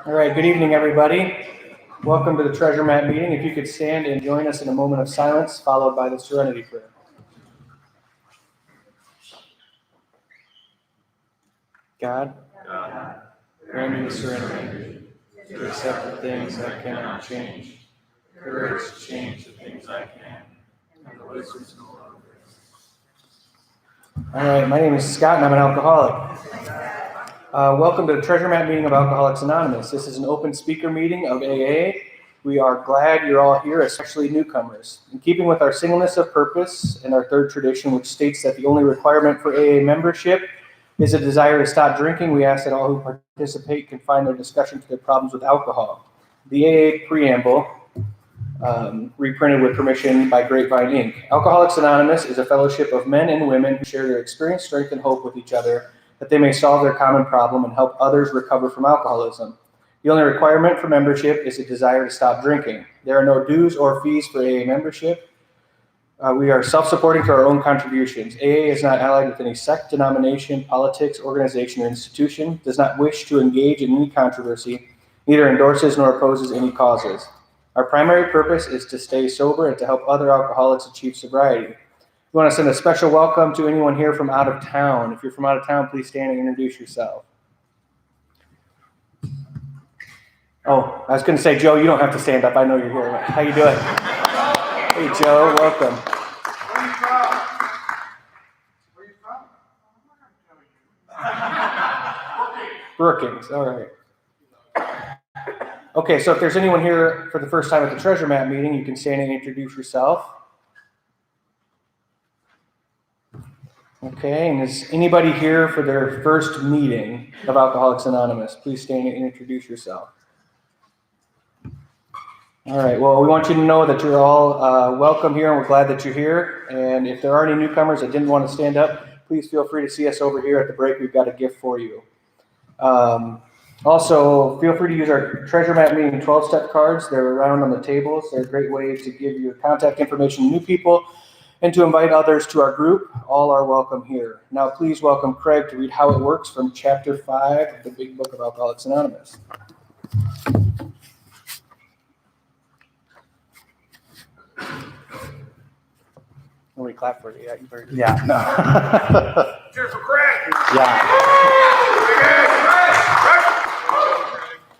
All right, good evening, everybody. Welcome to the Treasure Map meeting. If you could stand and join us in a moment of silence, followed by the Serenity Prayer. God, grant me the serenity to accept the things I cannot change, courage to change the things I can, and the wisdom to know others. All right, my name is Scott, and I'm an alcoholic. Welcome to the Treasure Map meeting of Alcoholics Anonymous. This is an open speaker meeting of AA. We are glad you're all here, especially newcomers. In keeping with our singleness of purpose and our third tradition, which states that the only requirement for AA membership is a desire to stop drinking, we ask that all who participate confine their discussion to their problems with alcohol. The AA preamble, reprinted with permission by Grapevine Inc. Alcoholics Anonymous is a fellowship of men and women who share their experience, strength, and hope with each other, that they may solve their common problem and help others recover from alcoholism. The only requirement for membership is a desire to stop drinking. There are no dues or fees for AA membership. We are self-supporting through our own contributions. AA is not allied with any sect, denomination, politics, organization, or institution, does not wish to engage in any controversy, neither endorses nor opposes any causes. Our primary purpose is to stay sober and to help other alcoholics achieve sobriety. We want to send a special welcome to anyone here from out of town. If you're from out of town, please stand and introduce yourself. Oh, I was going to say, Joe, you don't have to stand up. I know you're here. How you doing? Hey, Joe, welcome. Where are you from? Brookings, all right. Okay, so if there's anyone here for the first time at the Treasure Map meeting, you can stand and introduce yourself. Okay, and is anybody here for their first meeting of Alcoholics Anonymous? Please stand and introduce yourself. All right, well, we want you to know that you're all welcome here, and we're glad that you're here. And if there are any newcomers that didn't want to stand up, please feel free to see us over here at the break. We've got a gift for you. Also, feel free to use our Treasure Map meeting 12-step cards. They're around on the tables. They're a great way to give you contact information to new people and to invite others to our group. All are welcome here. Now, please welcome Craig to read How It Works from Chapter 5 of the Big Book of Alcoholics Anonymous. Nobody clap for you yet. Yeah, no. Cheers for Craig! Yeah.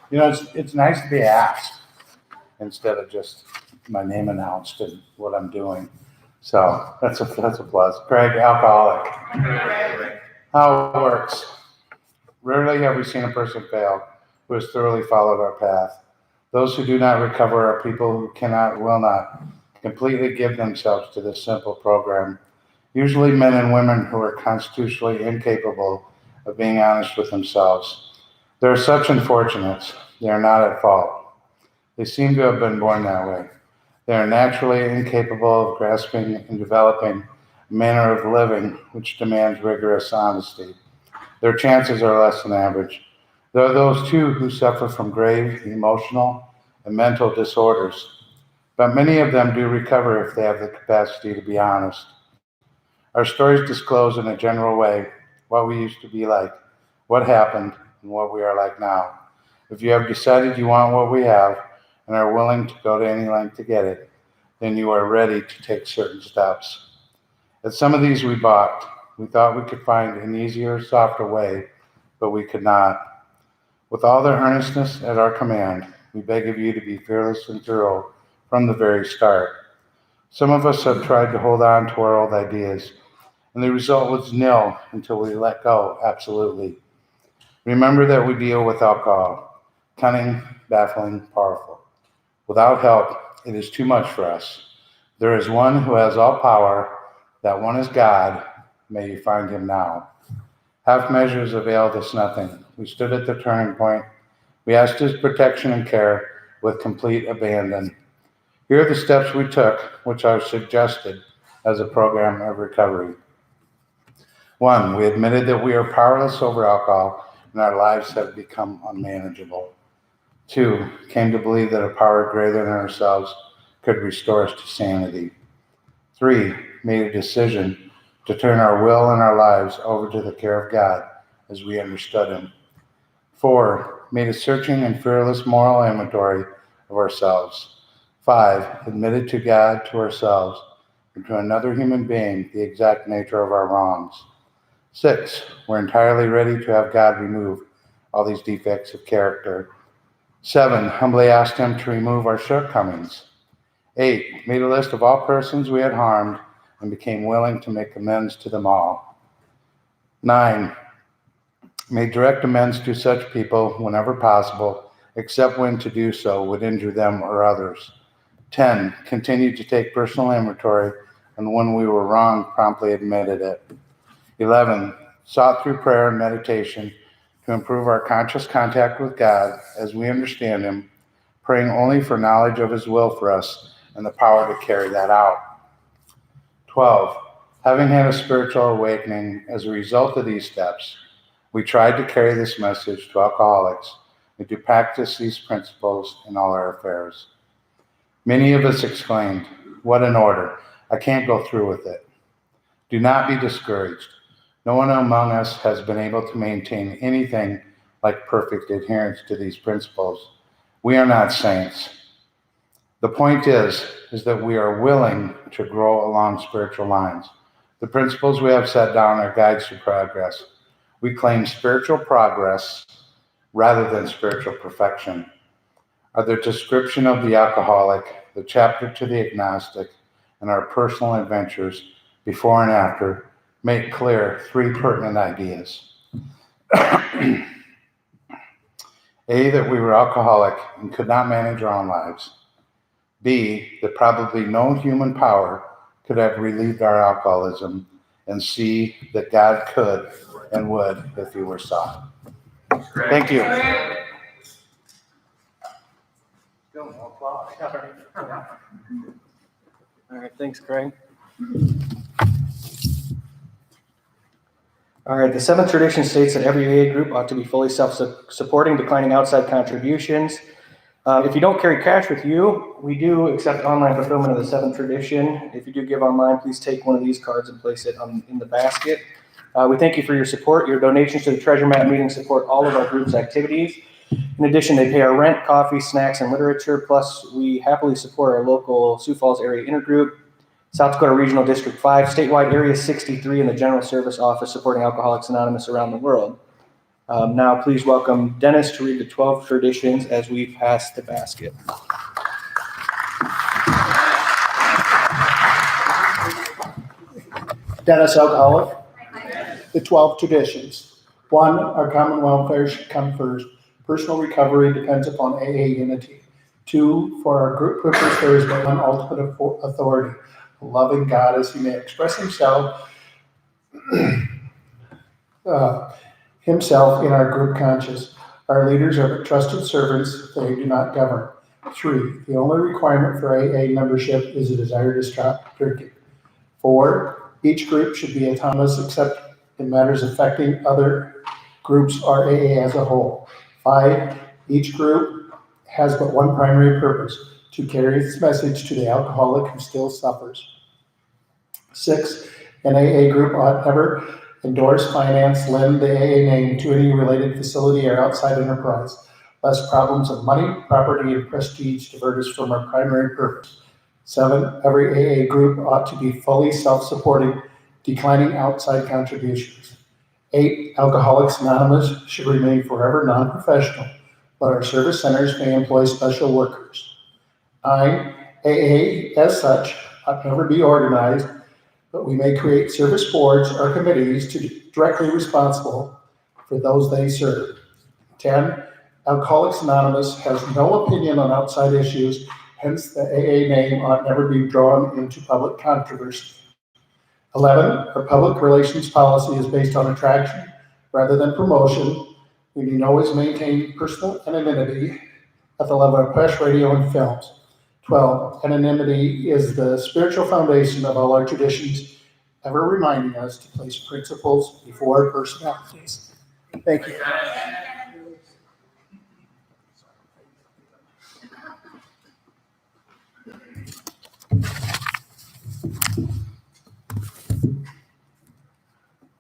You know, it's nice to be asked instead of just my name announced and what I'm doing. So that's a plus. Craig, alcoholic. How it works. Rarely have we seen a person fail who has thoroughly followed our path. Those who do not recover are people who cannot, will not completely give themselves to this simple program. Usually men and women who are constitutionally incapable of being honest with themselves. There are such unfortunates. They are not at fault. They seem to have been born that way. They are naturally incapable of grasping and developing a manner of living which demands rigorous honesty. Their chances are less than average. There are those too who suffer from grave emotional and mental disorders, but many of them do recover if they have the capacity to be honest. Our stories disclose in a general way what we used to be like, what happened, and what we are like now. If you have decided you want what we have and are willing to go to any length to get it, then you are ready to take certain steps. At some of these we balked. We thought we could find an easier, softer way, but we could not. With all the earnestness at our command, we beg of you to be fearless and thorough from the very start. Some of us have tried to hold on to our old ideas, and the result was nil until we let go absolutely. Remember that we deal with alcohol, cunning, baffling, powerful. Without help, it is too much for us. There is one who has all power. That one is God. May you find him now. Half measures availed us nothing. We stood at the turning point. We asked his protection and care with complete abandon. Here are the steps we took, which are suggested as a program of recovery. 1, we admitted that we are powerless over alcohol and our lives have become unmanageable. 2, came to believe that a power greater than ourselves could restore us to sanity. 3, made a decision to turn our will and our lives over to the care of God as we understood him. 4, made a searching and fearless moral inventory of ourselves. 5, admitted to God, to ourselves, and to another human being the exact nature of our wrongs. 6, we're entirely ready to have God remove all these defects of character. 7, humbly asked him to remove our shortcomings. 8, made a list of all persons we had harmed and became willing to make amends to them all. 9, made direct amends to such people whenever possible, except when to do so would injure them or others. 10, continued to take personal inventory, and when we were wrong, promptly admitted it. 11, sought through prayer and meditation to improve our conscious contact with God as we understand him, praying only for knowledge of his will for us and the power to carry that out. 12, having had a spiritual awakening as a result of these steps, we tried to carry this message to alcoholics and to practice these principles in all our affairs. Many of us exclaimed, "What an order! I can't go through with it." Do not be discouraged. No one among us has been able to maintain anything like perfect adherence to these principles. We are not saints. The point is that we are willing to grow along spiritual lines. The principles we have set down are guides to progress. We claim spiritual progress rather than spiritual perfection. Are the description of the alcoholic, the chapter to the agnostic, and our personal adventures before and after make clear 3 pertinent ideas. A, that we were alcoholic and could not manage our own lives. B, that probably no human power could have relieved our alcoholism. And C, that God could and would if he were sought. Thank you. All right, thanks, Craig. All right, the 7th tradition states that every AA group ought to be fully self-supporting, declining outside contributions. If you don't carry cash with you, we do accept online fulfillment of the 7th tradition. If you do give online, please take one of these cards and place it in the basket. We thank you for your support. Your donations to the Treasure Map meeting support all of our group's activities. In addition, they pay our rent, coffee, snacks, and literature. Plus, we happily support our local Sioux Falls area intergroup, South Dakota Regional District 5, statewide Area 63, and the General Service Office supporting Alcoholics Anonymous around the world. Now, please welcome Dennis to read the 12 traditions as we pass the basket. Dennis, alcoholic. The 12 traditions. 1, our common welfare should come first. Personal recovery depends upon AA unity. 2, for our group purpose, there is but one ultimate authority, a loving God as he may express himself in our group conscience. Our leaders are but trusted servants, they do not govern. 3, the only requirement for AA membership is a desire to stop drinking. 4, each group should be autonomous except in matters affecting other groups or AA as a whole. 5, each group has but one primary purpose, to carry its message to the alcoholic who still suffers. 6, an AA group ought never endorse, finance, lend the AA name to any related facility or outside enterprise, lest problems of money, property, and prestige divert us from our primary purpose. 7, every AA group ought to be fully self-supporting, declining outside contributions. 8, Alcoholics Anonymous should remain forever non-professional, but our service centers may employ special workers. 9, AA, as such, ought never be organized, but we may create service boards or committees to be directly responsible for those they serve. 10, Alcoholics Anonymous has no opinion on outside issues, hence the AA name ought never be drawn into public controversy. 11, our public relations policy is based on attraction rather than promotion. We need always maintain personal anonymity at the level of press, radio, and films. 12, anonymity is the spiritual foundation of all our traditions, ever reminding us to place principles before personalities. Thank you.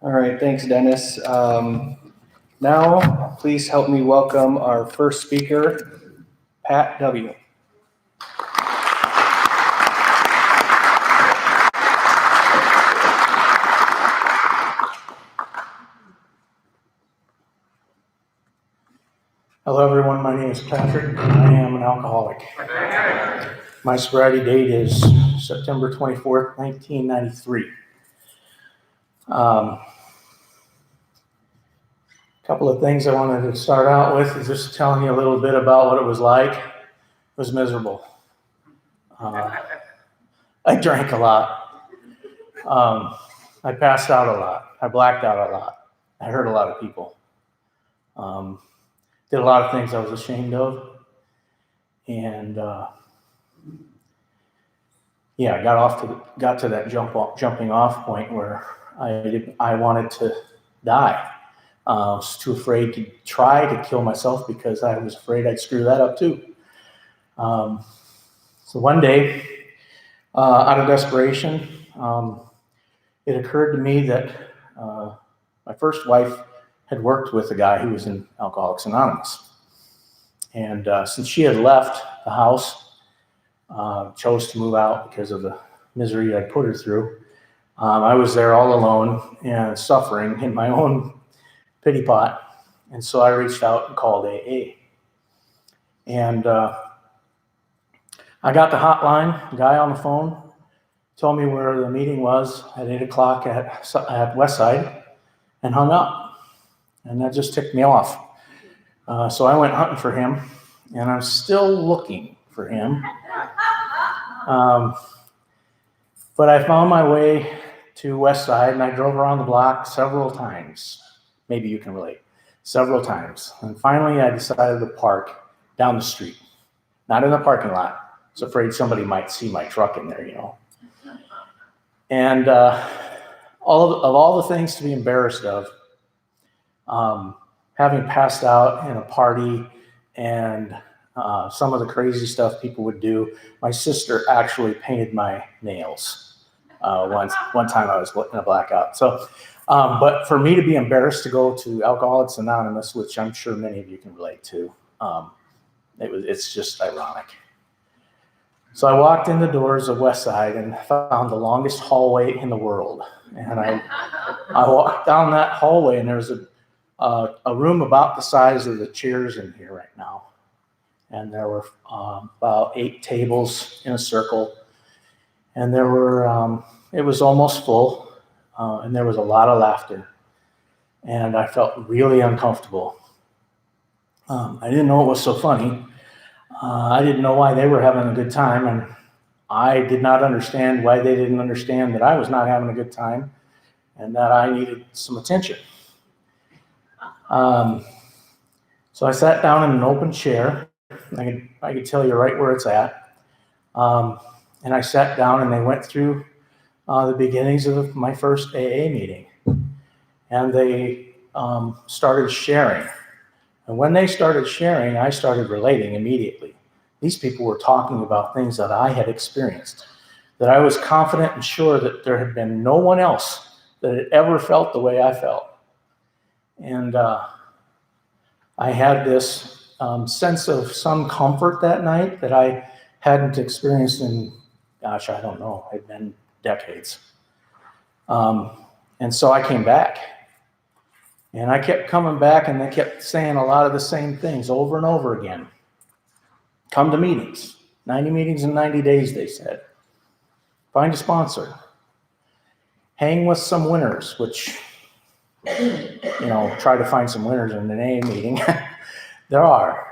All right, thanks, Dennis. Now, please help me welcome our first speaker, Pat W. Hello, everyone. My name is Patrick, and I am an alcoholic. My sobriety date is September 24th, 1993. A couple of things I wanted to start out with is just telling you a little bit about what it was like. It was miserable. I drank a lot. I passed out a lot. I blacked out a lot. I hurt a lot of people. Did a lot of things I was ashamed of. And I got to that jumping off point where I wanted to die. I was too afraid to try to kill myself because I was afraid I'd screw that up too. So one day, out of desperation, it occurred to me that my first wife had worked with a guy who was in Alcoholics Anonymous. And since she had left the house, chose to move out because of the misery I put her through, I was there all alone and suffering in my own pity pot. And so I reached out and called AA. And I got the hotline, the guy on the phone told me where the meeting was at 8 o'clock at Westside and hung up. And that just ticked me off. So I went hunting for him, and I'm still looking for him. But I found my way to Westside, and I drove around the block several times. Maybe you can relate. Several times. And finally, I decided to park down the street, not in the parking lot. I was afraid somebody might see my truck in there, you know. And all the things to be embarrassed of, having passed out in a party and some of the crazy stuff people would do, my sister actually painted my nails one time I was in a blackout. So, but for me to be embarrassed to go to Alcoholics Anonymous, which I'm sure many of you can relate to, it's just ironic. So I walked in the doors of Westside and found the longest hallway in the world. And I walked down that hallway, and there was a room about the size of the chairs in here right now. And there were about 8 tables in a circle. And there were, it was almost full, and there was a lot of laughter. And I felt really uncomfortable. I didn't know it was so funny. I didn't know why they were having a good time, and I did not understand why they didn't understand that I was not having a good time and that I needed some attention. So I sat down in an open chair. I could tell you right where it's at. And I sat down, and they went through the beginnings of my first AA meeting. And they started sharing. And when they started sharing, I started relating immediately. These people were talking about things that I had experienced, that I was confident and sure that there had been no one else that had ever felt the way I felt. And I had this sense of some comfort that night that I hadn't experienced in, gosh, I don't know, it had been decades. And so I came back. And I kept coming back, and they kept saying a lot of the same things over and over again. Come to meetings. 90 meetings in 90 days, they said. Find a sponsor. Hang with some winners, which, try to find some winners in an AA meeting. There are.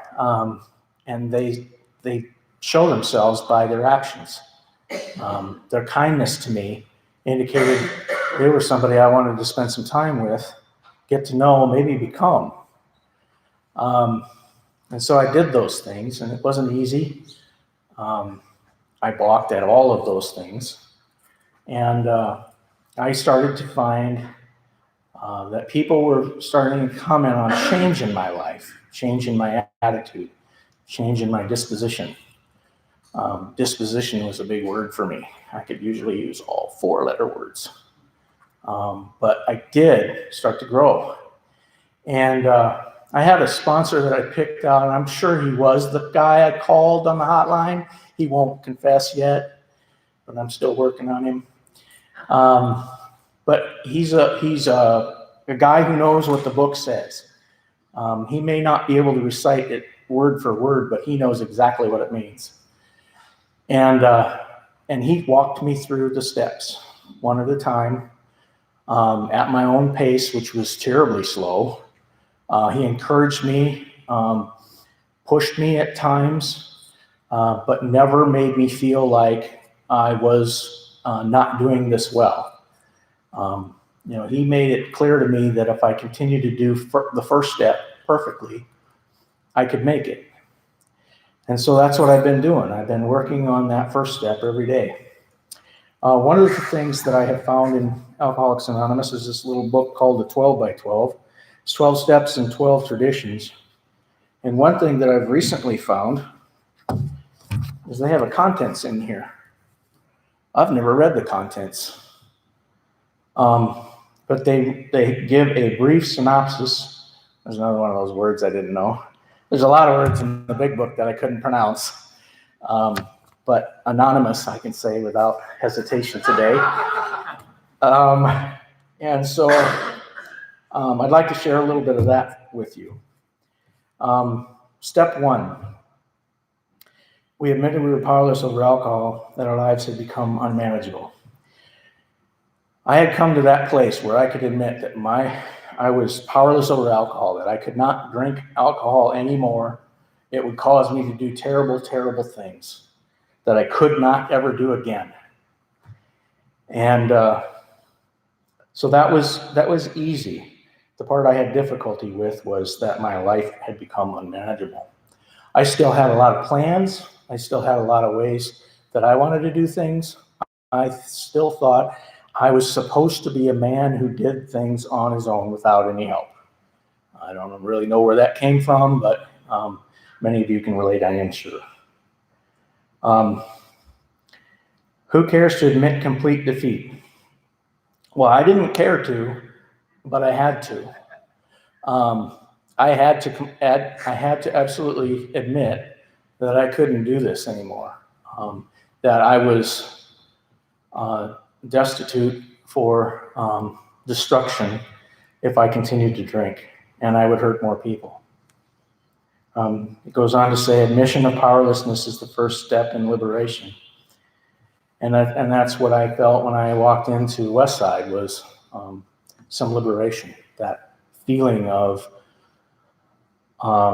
And they show themselves by their actions. Their kindness to me indicated they were somebody I wanted to spend some time with, get to know, maybe become. And so I did those things, and it wasn't easy. I balked at all of those things. And I started to find that people were starting to comment on change in my life, change in my attitude, change in my disposition. Disposition was a big word for me. I could usually use all 4-letter words. But I did start to grow. And I had a sponsor that I picked out, and I'm sure he was the guy I called on the hotline. He won't confess yet, but I'm still working on him. But he's a guy who knows what the book says. He may not be able to recite it word for word, but he knows exactly what it means. And he walked me through the steps one at a time, at my own pace, which was terribly slow. He encouraged me, pushed me at times, but never made me feel like I was not doing this well. He made it clear to me that if I continued to do the first step perfectly, I could make it. And so that's what I've been doing. I've been working on that first step every day. One of the things that I have found in Alcoholics Anonymous is this little book called the 12 by 12. It's 12 steps and 12 traditions. And one thing that I've recently found is they have a contents in here. I've never read the contents. But they give a brief synopsis. There's another one of those words I didn't know. There's a lot of words in the big book that I couldn't pronounce. But anonymous, I can say without hesitation today. And so I'd like to share a little bit of that with you. Step 1. We admitted we were powerless over alcohol, that our lives had become unmanageable. I had come to that place where I could admit that I was powerless over alcohol, that I could not drink alcohol anymore. It would cause me to do terrible, terrible things that I could not ever do again. And so that was easy. The part I had difficulty with was that my life had become unmanageable. I still had a lot of plans. I still had a lot of ways that I wanted to do things. I still thought I was supposed to be a man who did things on his own without any help. I don't really know where that came from, but many of you can relate, I am sure. Who cares to admit complete defeat? Well, I didn't care to, but I had to. I had to absolutely admit that I couldn't do this anymore. That I was destitute for destruction if I continued to drink, and I would hurt more people. It goes on to say, admission of powerlessness is the first step in liberation. And that's what I felt when I walked into Westside, was some liberation, that feeling of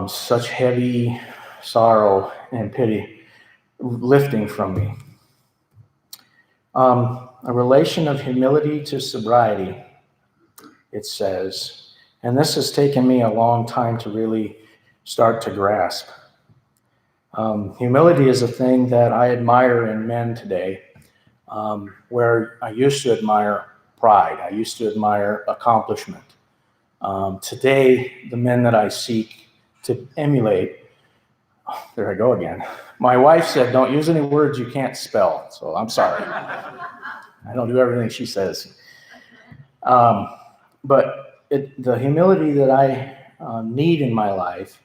such heavy sorrow and pity lifting from me. A relation of humility to sobriety, it says, and this has taken me a long time to really start to grasp. Humility is a thing that I admire in men today, where I used to admire pride. I used to admire accomplishment. Today, the men that I seek to emulate, there I go again. My wife said, don't use any words you can't spell, so I'm sorry. I don't do everything she says. But the humility that I need in my life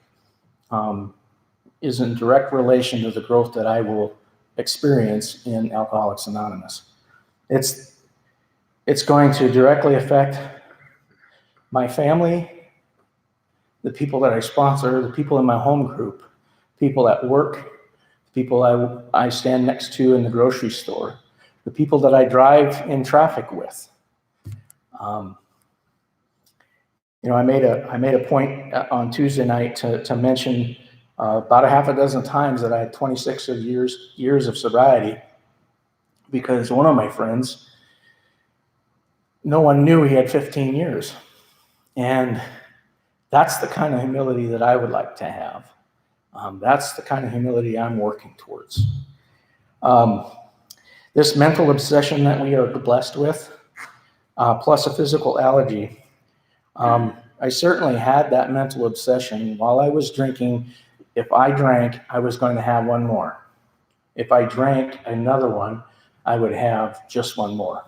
is in direct relation to the growth that I will experience in Alcoholics Anonymous. It's going to directly affect my family, the people that I sponsor, the people in my home group, people at work, people I stand next to in the grocery store, the people that I drive in traffic with. I made a point on Tuesday night to mention about a half a dozen times that I had 26 years of sobriety, because one of my friends, no one knew he had 15 years. And that's the kind of humility that I would like to have. That's the kind of humility I'm working towards. This mental obsession that we are blessed with, plus a physical allergy, I certainly had that mental obsession while I was drinking. If I drank, I was going to have one more. If I drank another one, I would have just one more.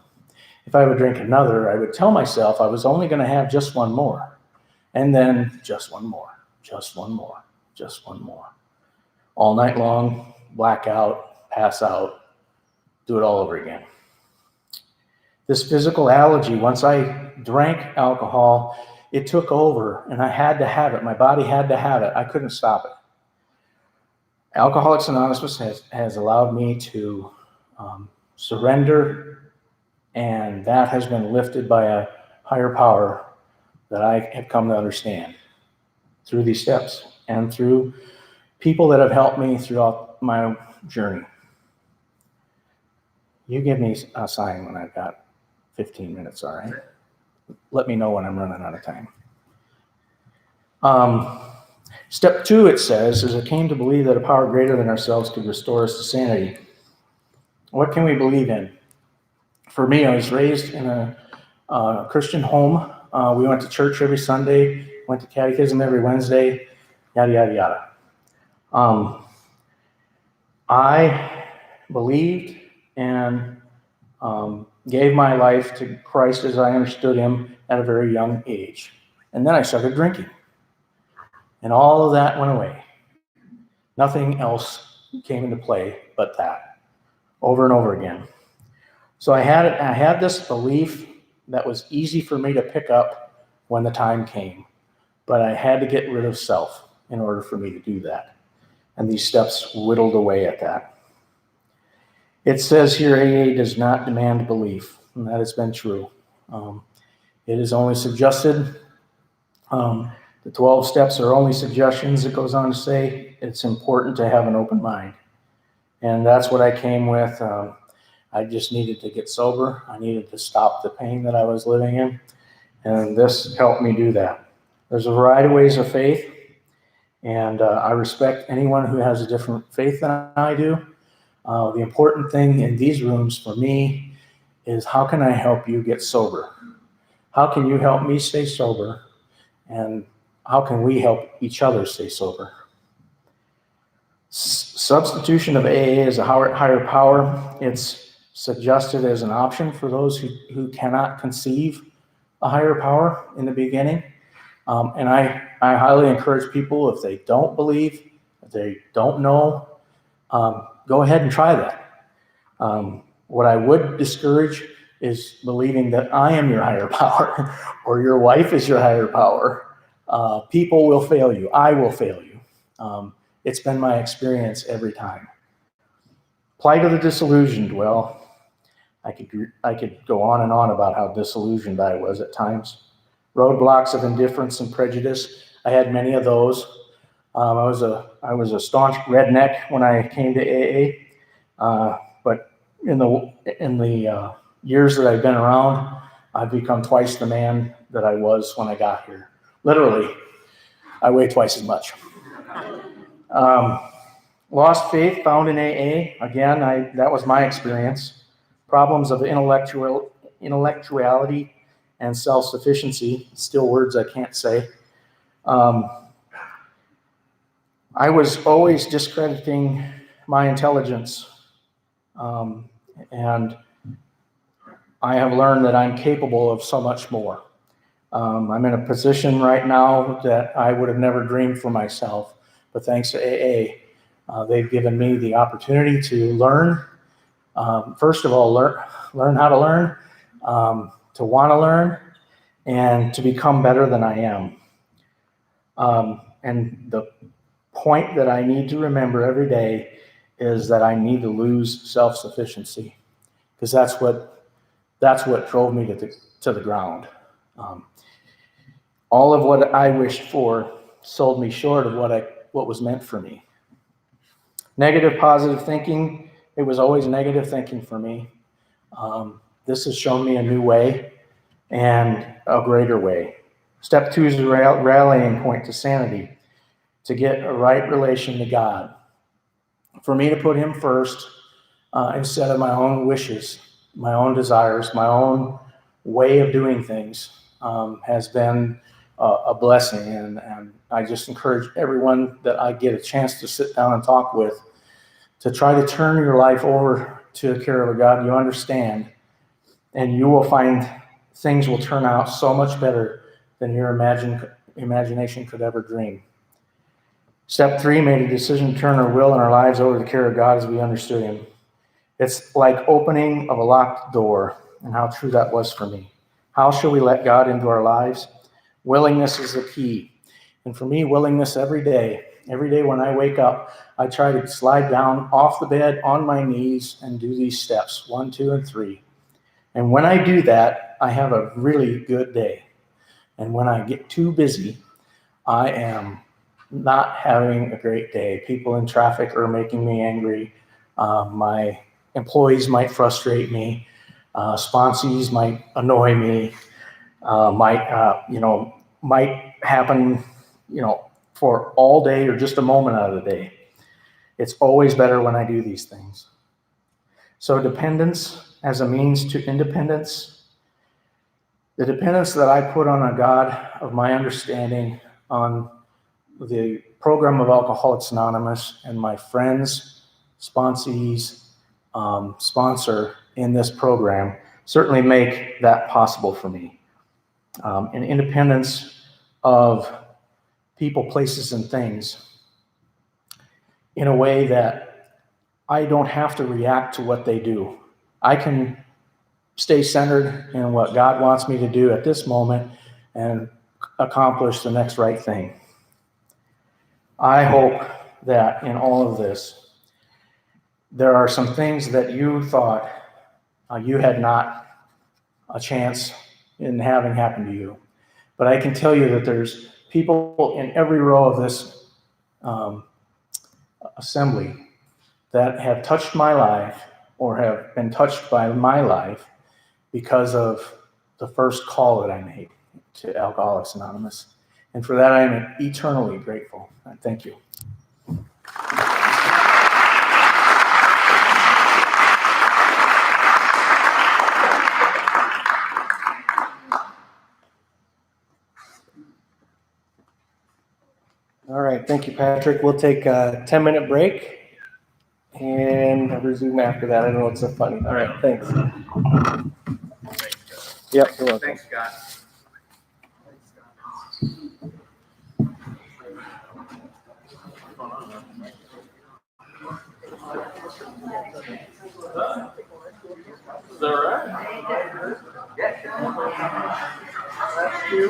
If I would drink another, I would tell myself I was only going to have just one more. And then just one more, just one more, just one more. All night long, blackout, pass out, do it all over again. This physical allergy, once I drank alcohol, it took over and I had to have it. My body had to have it. I couldn't stop it. Alcoholics Anonymous has allowed me to surrender, and that has been lifted by a higher power that I have come to understand through these steps and through people that have helped me throughout my journey. You give me a sign when I've got 15 minutes, all right? Let me know when I'm running out of time. Step 2, it says, is I came to believe that a power greater than ourselves could restore us to sanity. What can we believe in? For me, I was raised in a Christian home. We went to church every Sunday, went to catechism every Wednesday, yada, yada, yada. I believed and gave my life to Christ as I understood him at a very young age. And then I started drinking. And all of that went away. Nothing else came into play but that, over and over again. So I had this belief that was easy for me to pick up when the time came. But I had to get rid of self in order for me to do that. And these steps whittled away at that. It says here, AA does not demand belief, and that has been true. It is only suggested. The 12 steps are only suggestions. It goes on to say it's important to have an open mind. And that's what I came with. I just needed to get sober. I needed to stop the pain that I was living in. And this helped me do that. There's a variety of ways of faith. And I respect anyone who has a different faith than I do. The important thing in these rooms for me is how can I help you get sober? How can you help me stay sober? And how can we help each other stay sober? Substitution of AA as a higher power, it's suggested as an option for those who cannot conceive a higher power in the beginning. And I highly encourage people, if they don't believe, if they don't know, go ahead and try that. What I would discourage is believing that I am your higher power or your wife is your higher power. People will fail you. I will fail you. It's been my experience every time. Plight of the disillusioned. Well, I could go on and on about how disillusioned I was at times. Roadblocks of indifference and prejudice. I had many of those. I was a staunch redneck when I came to AA, but in the years that I've been around, I've become twice the man that I was when I got here. Literally, I weigh twice as much. Lost faith found in AA. Again, that was my experience. Problems of intellectuality and self-sufficiency, still words I can't say. I was always discrediting my intelligence. And I have learned that I'm capable of so much more. I'm in a position right now that I would have never dreamed for myself, but thanks to AA, they've given me the opportunity to learn. First of all, learn how to learn, to want to learn, and to become better than I am. And the point that I need to remember every day is that I need to lose self-sufficiency, because that's what drove me to the ground. All of what I wished for sold me short of what was meant for me. Negative, positive thinking. It was always negative thinking for me. This has shown me a new way and a greater way. Step 2 is the rallying point to sanity, to get a right relation to God. For me to put him first instead of my own wishes, my own desires, my own way of doing things has been a blessing. And I just encourage everyone that I get a chance to sit down and talk with to try to turn your life over to the care of a God you understand, and you will find things will turn out so much better than you imagination could ever dream. Step 3, made a decision to turn our will and our lives over to the care of God as we understood him. It's like opening of a locked door, and how true that was for me. How shall we let God into our lives? Willingness is the key. And for me, willingness every day. Every day when I wake up, I try to slide down off the bed on my knees and do these steps, 1, 2, and 3. And when I do that, I have a really good day. And when I get too busy, I am not having a great day. People in traffic are making me angry. My employees might frustrate me. Sponsees might annoy me. Might happen, for all day or just a moment out of the day. It's always better when I do these things. So dependence as a means to independence. The dependence that I put on a God of my understanding, on the program of Alcoholics Anonymous, and my friends, sponsees, sponsor in this program certainly make that possible for me. An independence of people, places, and things in a way that I don't have to react to what they do. I can stay centered in what God wants me to do at this moment and accomplish the next right thing. I hope that in all of this, there are some things that you thought you had not a chance in having happen to you. But I can tell you that there's people in every row of this assembly that have touched my life or have been touched by my life because of the first call that I made to Alcoholics Anonymous. And for that, I am eternally grateful. Thank you. All right, thank you, Patrick. We'll take a 10-minute break and resume after that. I don't know what's so funny. All right, thanks. Yep, you're welcome. Thanks, Scott. Is that right? That's you.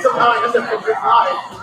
Somehow I end up with this live.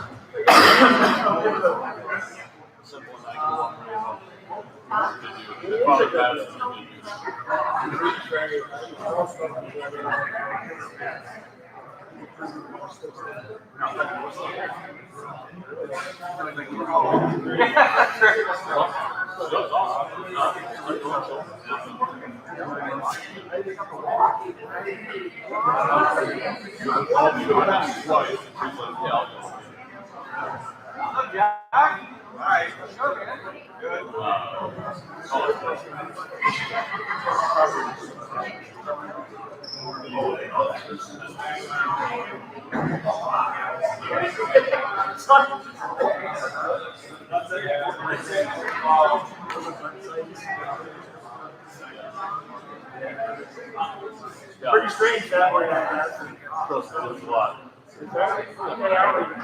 Pretty strange that way. Close to a lot. Is that? Yeah.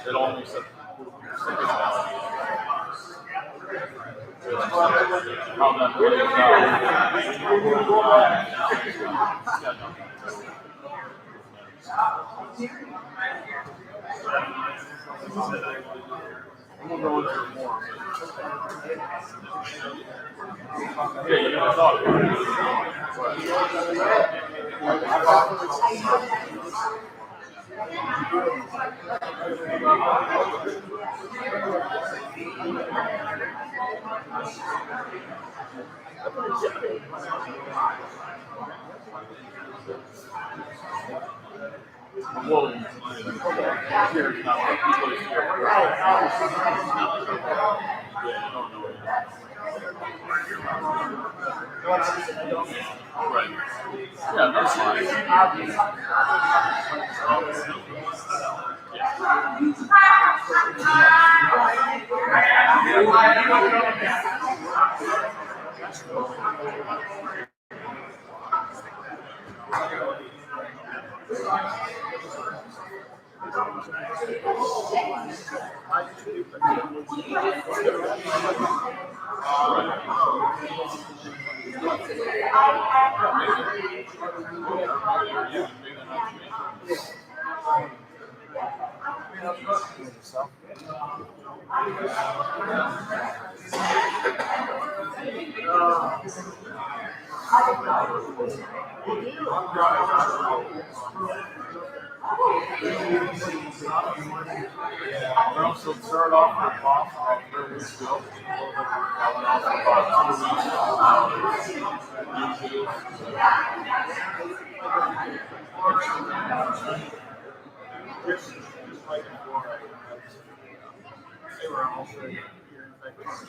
It almost how that we'll go into more. Yeah, you never thought about Well, here is not like the place here. Right. Yeah, that's fine. Well, so start off with off where we go.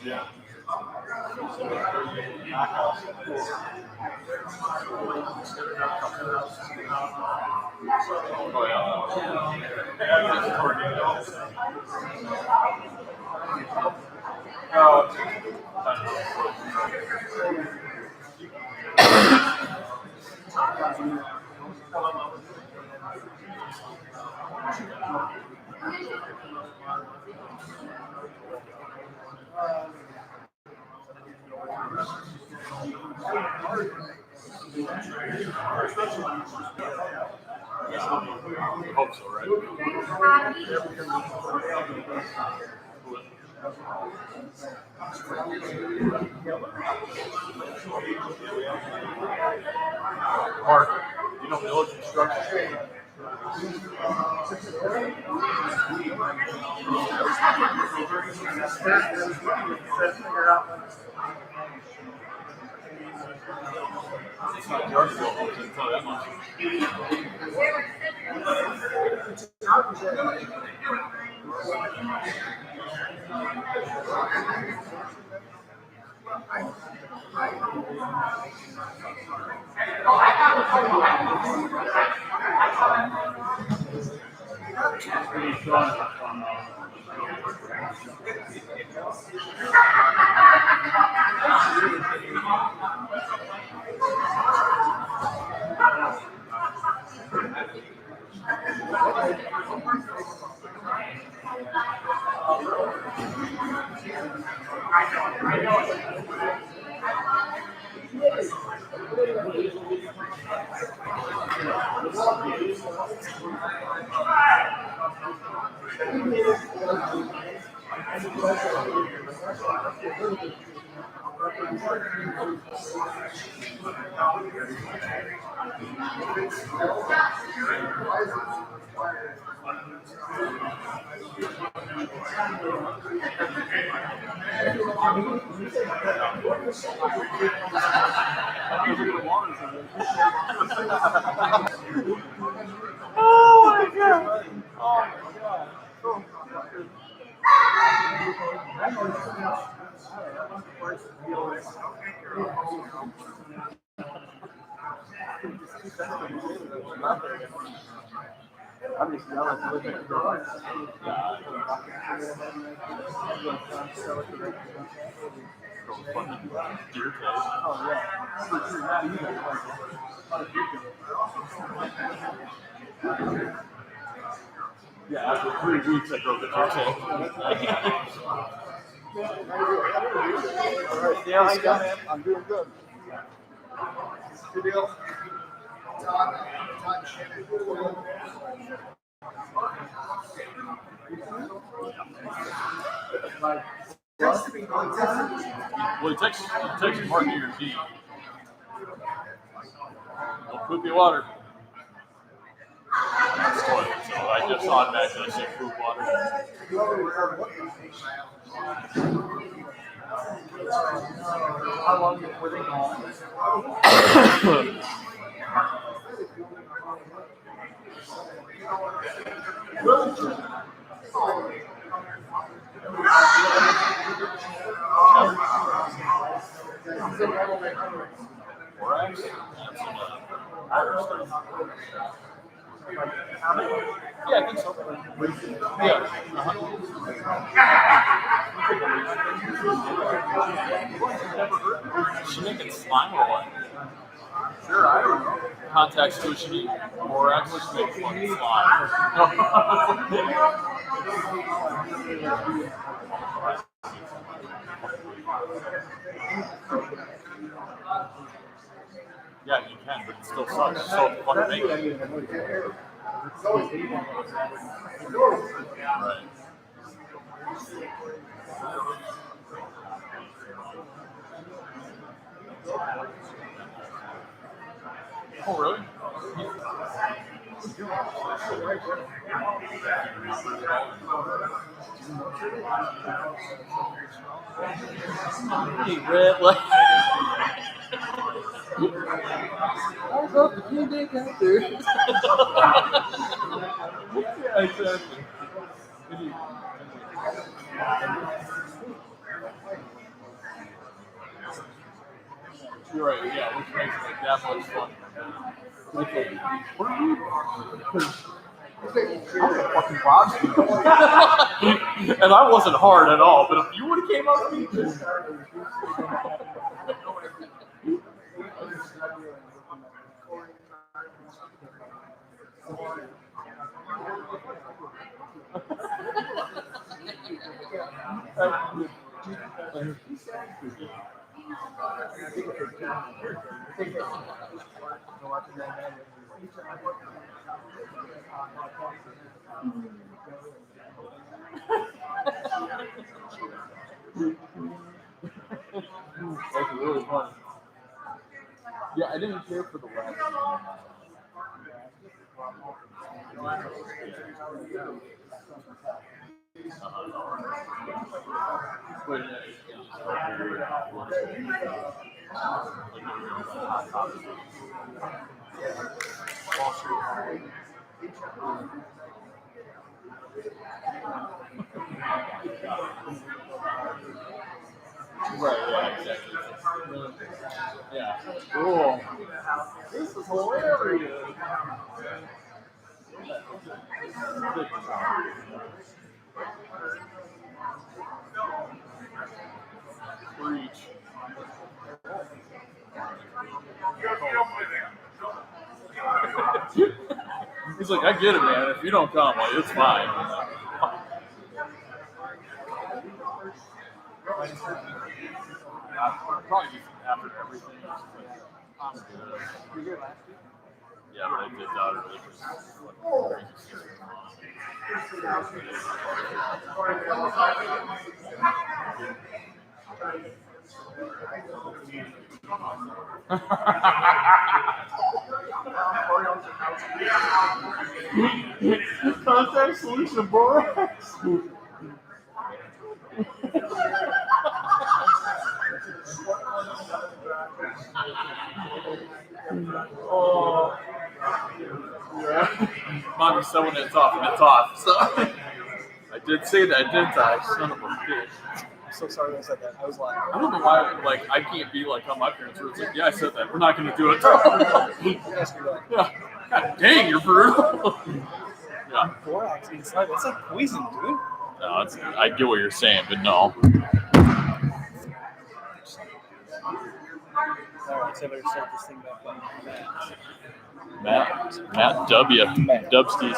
Yeah. Oh, I hope so, right? Mark, you know village instruction? It's not your fault, I can tell that much. Oh my god! Oh my god! I'm just yelling. Yeah, after 3 weeks, I drove the deer tank. Alright, Dale, how you doing, man? I'm doing good. Good deal. Well, he takes Martin to your D. No poopy water. That's toilet, so I just automatically say poop water. How long were they gone? Yeah, I think so. Yeah. She making slime or what? Sure, I don't know. Contact solution or actually make fucking slime. Yeah, you can, but it still sucks. It's so fucking big. Right. Oh, really? Hey, red light. I love the key dick out there. Yeah, exactly. You're right, yeah, which makes it that much fun. Okay. What are you? I'm fucking robbed you. And I wasn't hard at all, but if you would have came up to me, that's really funny. Yeah, I didn't care for the last one. Wait a minute. Right, yeah, exactly. Yeah. Cool. This is hilarious. Preach. He's like, I get it, man. If you don't come, like, it's fine. Probably just after everything. I'm good. You here last week? Yeah, but I did daughter. It was crazy. Contact solution borax. Oh. Yeah. Mommy said when it's off, and it's off. So I did say that, didn't I? Son of a bitch. I'm so sorry I said that. I was lying. I don't know why, like, I can't be like on my parents' where it's like, yeah, I said that. We're not going to do it. Yeah. God dang, you're brutal. Yeah. Borax inside. That's like poison, dude. No, it's, I get what you're saying, but no. All right, so I better start this thing back up. Matt W. Matt. Dubsties.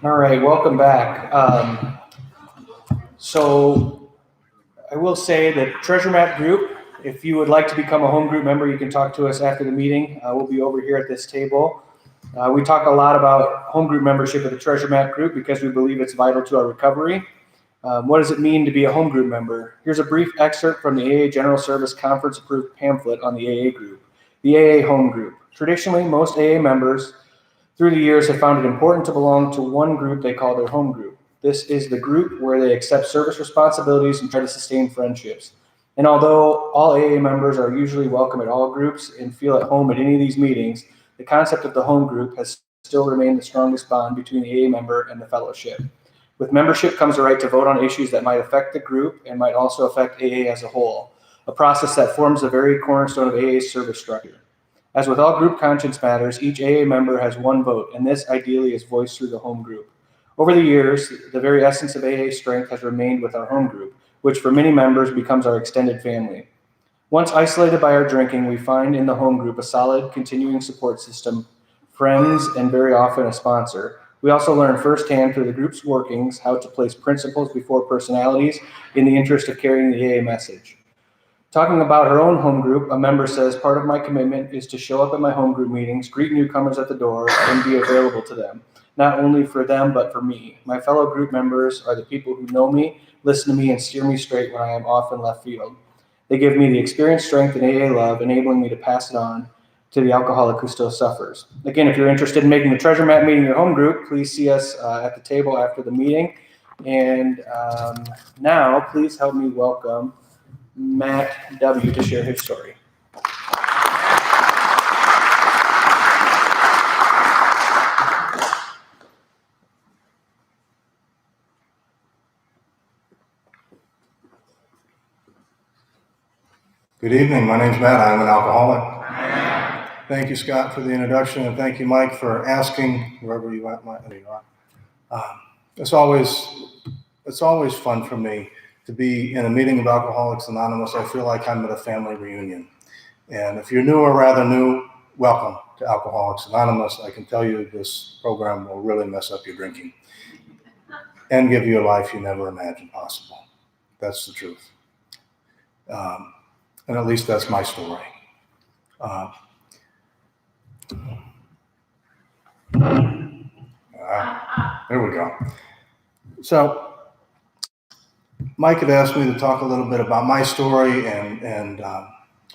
All right, welcome back. So I will say that Treasure Map Group, if you would like to become a home group member, you can talk to us after the meeting. We'll be over here at this table. We talk a lot about home group membership at the Treasure Map Group because we believe it's vital to our recovery. What does it mean to be a home group member? Here's a brief excerpt from the AA General Service Conference approved pamphlet on the AA group. The AA Home Group. Traditionally, most AA members through the years have found it important to belong to one group they call their home group. This is the group where they accept service responsibilities and try to sustain friendships. And although all AA members are usually welcome at all groups and feel at home at any of these meetings, the concept of the home group has still remained the strongest bond between the AA member and the fellowship. With membership comes the right to vote on issues that might affect the group and might also affect AA as a whole, a process that forms the very cornerstone of AA's service structure. As with all group conscience matters, each AA member has one vote, and this ideally is voiced through the home group. Over the years, the very essence of AA strength has remained with our home group, which for many members becomes our extended family. Once isolated by our drinking, we find in the home group a solid, continuing support system, friends, and very often a sponsor. We also learn firsthand through the group's workings how to place principles before personalities in the interest of carrying the AA message. Talking about her own home group, a member says, part of my commitment is to show up at my home group meetings, greet newcomers at the door, and be available to them. Not only for them, but for me. My fellow group members are the people who know me, listen to me, and steer me straight when I am off in left field. They give me the experience, strength, and AA love, enabling me to pass it on to the alcoholic who still suffers. Again, if you're interested in making the Treasure Map meeting your home group, please see us at the table after the meeting. And now, please help me welcome Matt W. to share his story. Good evening. My name's Matt. I'm an alcoholic. Thank you, Scott, for the introduction, and thank you, Mike, for asking wherever you are. It's always fun for me to be in a meeting of Alcoholics Anonymous. I feel like I'm at a family reunion. And if you're new or rather new, welcome to Alcoholics Anonymous. I can tell you this program will really mess up your drinking and give you a life you never imagined possible. That's the truth. And at least that's my story. There we go. So Mike had asked me to talk a little bit about my story and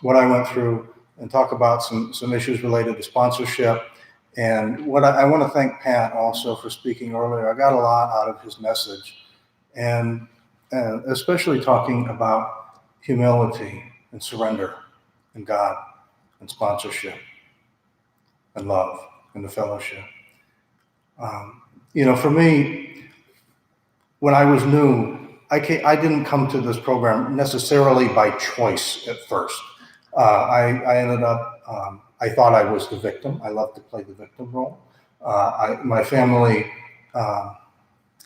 what I went through and talk about some issues related to sponsorship. And what I want to thank Pat also for speaking earlier. I got a lot out of his message, and especially talking about humility and surrender and God and sponsorship and love and the fellowship. For me, when I was new, I didn't come to this program necessarily by choice at first. I ended up, I thought I was the victim. I love to play the victim role. My family,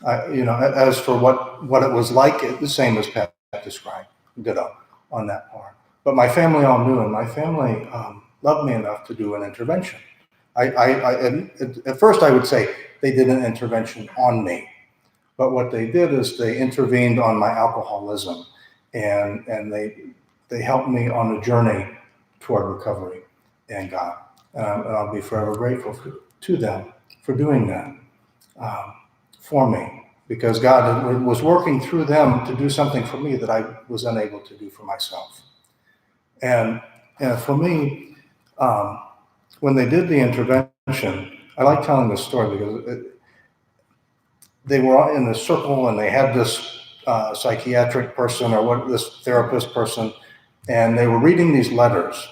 as for what it was like, the same as Pat described, ditto on that part. But my family all knew, and my family loved me enough to do an intervention. At first I would say they did an intervention on me, but what they did is they intervened on my alcoholism, and they helped me on a journey toward recovery and God. And I'll be forever grateful to them for doing that for me, because God was working through them to do something for me that I was unable to do for myself. And for me, when they did the intervention, I like telling this story because they were all in a circle and they had this psychiatric person or this therapist person, and they were reading these letters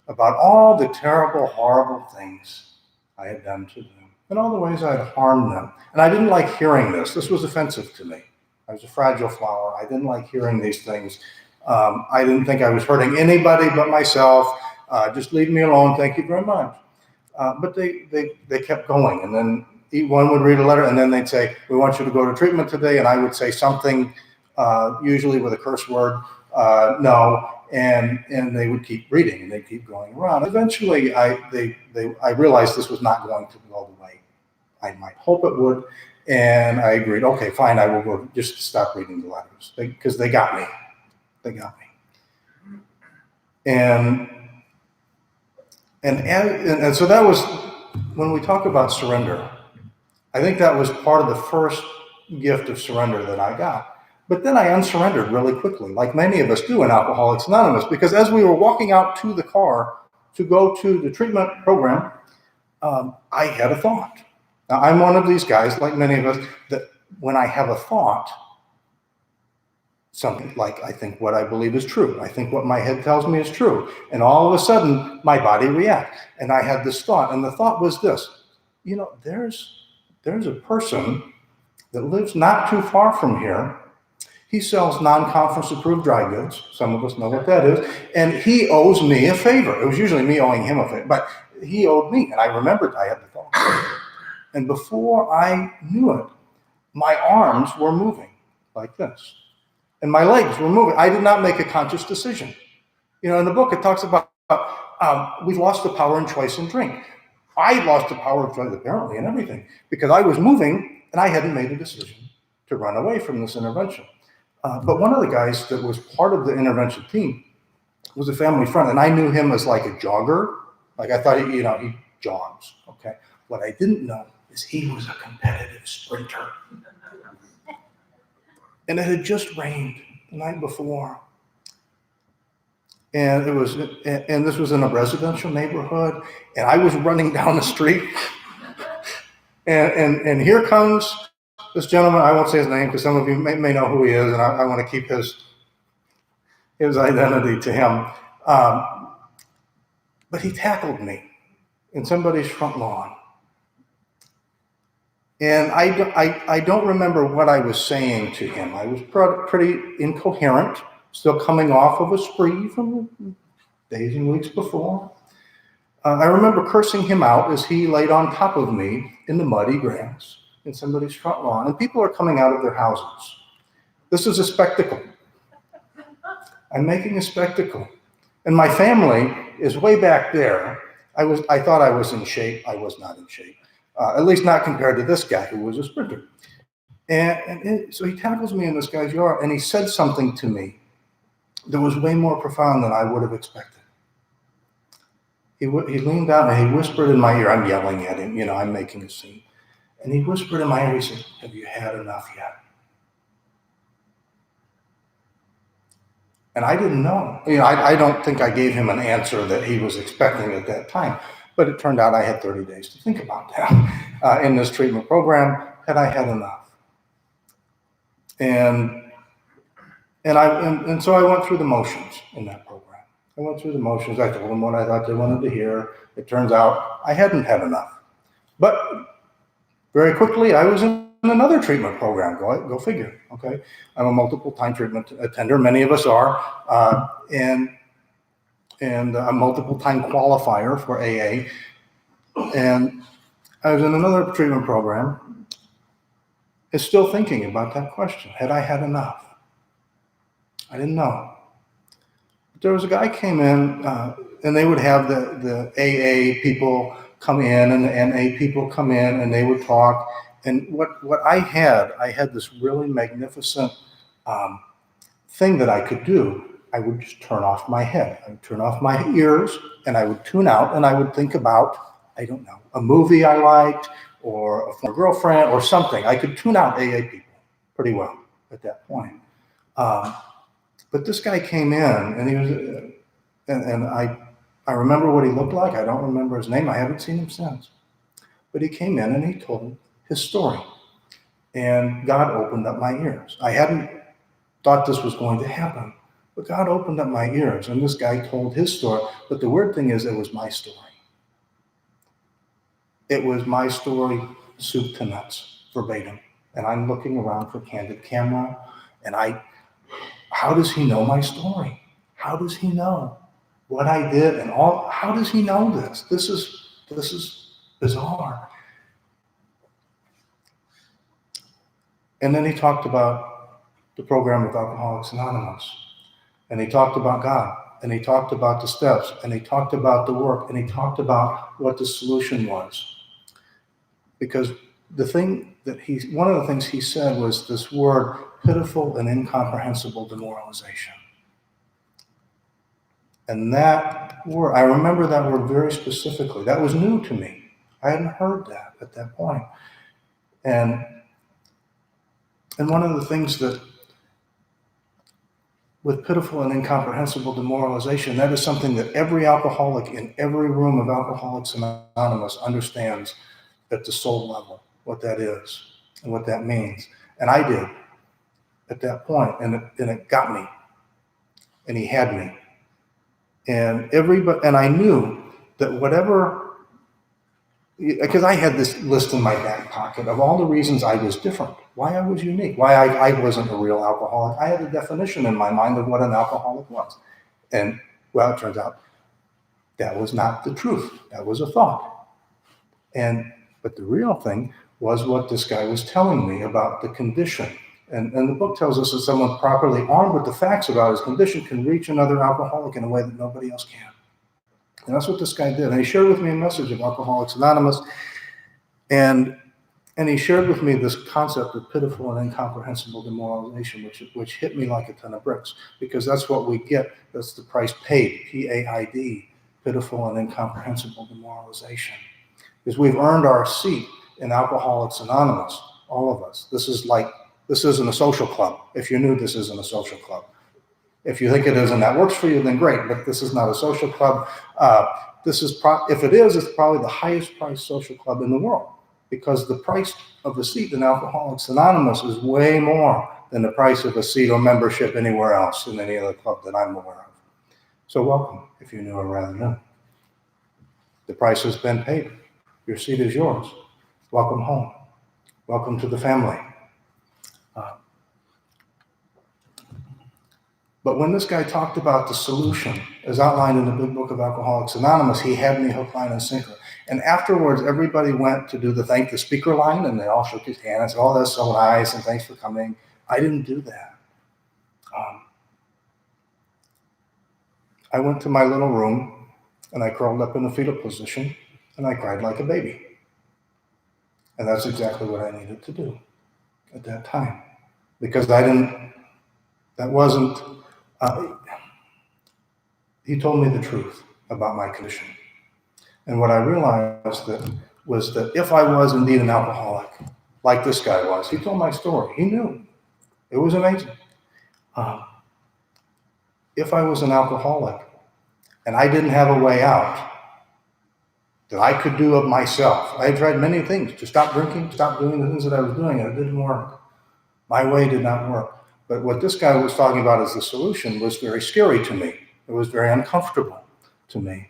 about all the terrible, horrible things I had done to them and all the ways I had harmed them. And I didn't like hearing this. This was offensive to me. I was a fragile flower. I didn't like hearing these things. I didn't think I was hurting anybody but myself. Just leave me alone. Thank you very much. But they kept going. And then one would read a letter and then they'd say, we want you to go to treatment today. And I would say something, usually with a curse word, no. And they would keep reading and they'd keep going around. Eventually, I realized this was not going to go the way I might hope it would. And I agreed, okay, fine, I will go just stop reading the letters because they got me. They got me. And so that was, when we talk about surrender, I think that was part of the first gift of surrender that I got. But then I unsurrendered really quickly, like many of us do in Alcoholics Anonymous, because as we were walking out to the car to go to the treatment program, I had a thought. Now, I'm one of these guys, like many of us, that when I have a thought, something like I think what I believe is true, I think what my head tells me is true, and all of a sudden my body reacts. And I had this thought, and the thought was this: there's a person that lives not too far from here. He sells non-conference approved dry goods. Some of us know what that is. And he owes me a favor. It was usually me owing him a favor, but he owed me. And I remembered I had the thought. And before I knew it, my arms were moving like this. And my legs were moving. I did not make a conscious decision. In the book, it talks about we've lost the power in choice and drink. I lost the power of choice, apparently, in everything, because I was moving and I hadn't made a decision to run away from this intervention. But one of the guys that was part of the intervention team was a family friend, and I knew him as like a jogger. Like I thought, he jogs. Okay. What I didn't know is he was a competitive sprinter. And it had just rained the night before. And this was in a residential neighborhood, and I was running down the street. And here comes this gentleman. I won't say his name because some of you may know who he is, and I want to keep his identity to him. But he tackled me in somebody's front lawn. And I don't remember what I was saying to him. I was pretty incoherent, still coming off of a spree from days and weeks before. I remember cursing him out as he laid on top of me in the muddy grass in somebody's front lawn, and people are coming out of their houses. This is a spectacle. I'm making a spectacle. And my family is way back there. I thought I was in shape. I was not in shape. At least not compared to this guy who was a sprinter. So he tackles me in this guy's yard, and he said something to me that was way more profound than I would have expected. He leaned down and he whispered in my ear. I'm yelling at him, I'm making a scene. And he whispered in my ear, he said, "Have you had enough yet?" And I didn't know. I don't think I gave him an answer that he was expecting at that time. But it turned out I had 30 days to think about that in this treatment program. Had I had enough? And so I went through the motions in that program. I went through the motions. I told them what I thought they wanted to hear. It turns out I hadn't had enough. But very quickly, I was in another treatment program. Go figure. Okay, I'm a multiple time treatment attender. Many of us are, and a multiple time qualifier for AA. And I was in another treatment program. Is still thinking about that question. Had I had enough? I didn't know. But there was a guy came in, and they would have the AA people come in and the NA people come in, and they would talk. And what I had this really magnificent thing that I could do. I would just turn off my head. I would turn off my ears, and I would tune out, and I would think about, I don't know, a movie I liked, or a former girlfriend, or something. I could tune out AA people pretty well at that point. But this guy came in, and he was, and I remember what he looked like. I don't remember his name. I haven't seen him since. But he came in and he told his story, and God opened up my ears. I hadn't thought this was going to happen, but God opened up my ears, and this guy told his story. But the weird thing is, it was my story. It was my story, soup to nuts, verbatim. And I'm looking around for candid camera, and how does he know my story? How does he know what I did and all? How does he know this? This is bizarre. And then he talked about the program with Alcoholics Anonymous, and he talked about God, and he talked about the steps, and he talked about the work, and he talked about what the solution was. Because one of the things he said was this word, pitiful and incomprehensible demoralization. And that word, I remember that word very specifically. That was new to me. I hadn't heard that at that point. And one of the things that, with pitiful and incomprehensible demoralization, that is something that every alcoholic in every room of Alcoholics Anonymous understands at the soul level, what that is and what that means. And I did at that point, and it got me, and he had me. And I knew that whatever, because I had this list in my back pocket of all the reasons I was different, why I was unique, why I wasn't a real alcoholic. I had a definition in my mind of what an alcoholic was. And, well, it turns out that was not the truth. That was a thought. But the real thing was what this guy was telling me about the condition. And the book tells us that someone properly armed with the facts about his condition can reach another alcoholic in a way that nobody else can. And that's what this guy did. And he shared with me a message of Alcoholics Anonymous. And he shared with me this concept of pitiful and incomprehensible demoralization, which hit me like a ton of bricks, because that's what we get. That's the price paid, PAID, pitiful and incomprehensible demoralization. Because we've earned our seat in Alcoholics Anonymous, all of us. This isn't a social club. If you're new, this isn't a social club. If you think it is and that works for you, then great, but this is not a social club. If it is, it's probably the highest priced social club in the world, because the price of a seat in Alcoholics Anonymous is way more than the price of a seat or membership anywhere else in any other club that I'm aware of. So welcome, if you're new or rather new. The price has been paid. Your seat is yours. Welcome home. Welcome to the family. But when this guy talked about the solution, as outlined in the Big Book of Alcoholics Anonymous, he had me hook, line, and sinker. And afterwards, everybody went to do the thank the speaker line, and they all shook his hand and said, "Oh, that's so nice, and thanks for coming." I didn't do that. I went to my little room, and I curled up in the fetal position, and I cried like a baby. And that's exactly what I needed to do at that time. Because he told me the truth about my condition. And what I realized was that if I was indeed an alcoholic, like this guy was, he told my story. He knew. It was amazing. If I was an alcoholic and I didn't have a way out that I could do of myself, I had tried many things to stop drinking, stop doing the things that I was doing, and it didn't work. My way did not work. But what this guy was talking about as the solution was very scary to me. It was very uncomfortable to me.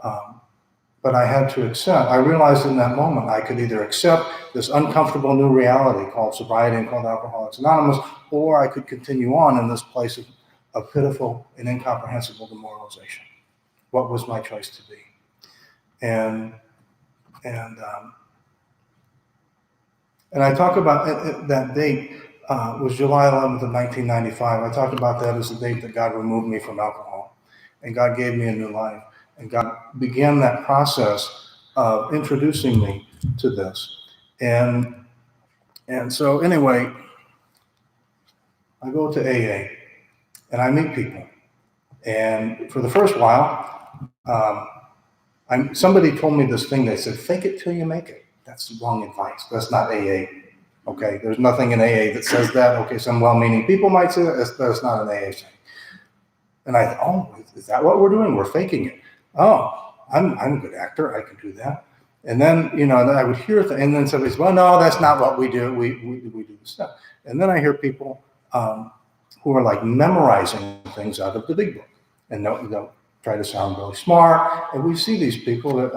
But I had to accept. I realized in that moment I could either accept this uncomfortable new reality called sobriety and called Alcoholics Anonymous, or I could continue on in this place of pitiful and incomprehensible demoralization. What was my choice to be? And I talk about that date was July 11th of 1995. I talked about that as the date that God removed me from alcohol, and God gave me a new life. And God began that process of introducing me to this. And so anyway, I go to AA and I meet people. And for the first while, somebody told me this thing. They said, fake it till you make it. That's wrong advice. That's not AA. Okay, there's nothing in AA that says that. Okay, some well-meaning people might say that. That's not an AA thing. And I thought, oh, is that what we're doing? We're faking it. Oh, I'm a good actor. I can do that. And then, then I would hear and then somebody says, well, no, that's not what we do. We do this stuff. And then I hear people who are like memorizing things out of the big book. And they'll try to sound really smart. And we see these people that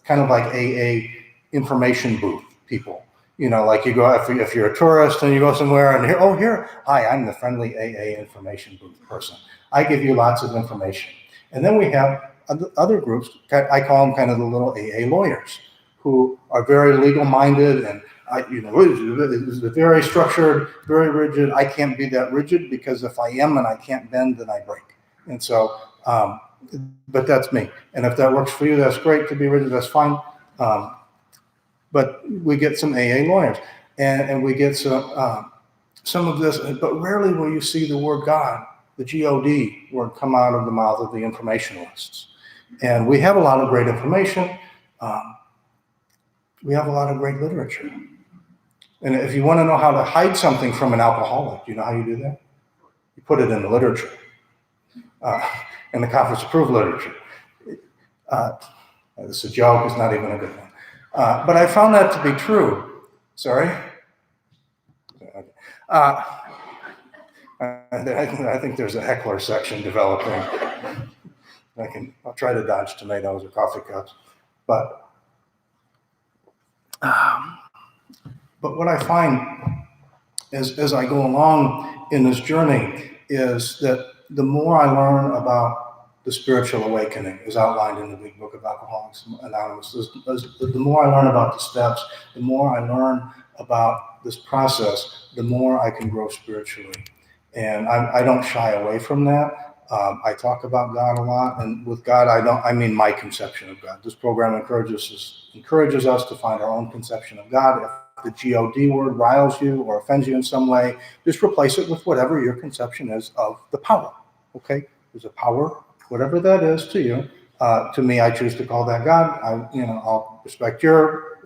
kind of like AA information booth people. Like you go, if you're a tourist and you go somewhere and hi, I'm the friendly AA information booth person. I give you lots of information. And then we have other groups, I call them kind of the little AA lawyers, who are very legal-minded and, it's very structured, very rigid. I can't be that rigid because if I am and I can't bend, then I break. And so, but that's me. And if that works for you, that's great. To be rigid, that's fine. But we get some AA lawyers, and we get some of this, but rarely will you see the word God, the G-O-D word, come out of the mouth of the informationalists. And we have a lot of great information. We have a lot of great literature. And if you want to know how to hide something from an alcoholic, do you know how you do that? You put it in the literature, in the conference-approved literature. It's a joke. It's not even a good one. But I found that to be true. Sorry? I think there's a heckler section developing. I'll try to dodge tomatoes or coffee cups. But what I find as I go along in this journey is that the more I learn about the spiritual awakening, as outlined in the Big Book of Alcoholics Anonymous, the more I learn about the steps, the more I learn about this process, the more I can grow spiritually. And I don't shy away from that. I talk about God a lot, and with God, I mean my conception of God. This program encourages us to find our own conception of God. If the G-O-D word riles you or offends you in some way, just replace it with whatever your conception is of the power. Okay, there's a power, whatever that is to you. To me, I choose to call that God. I'll respect your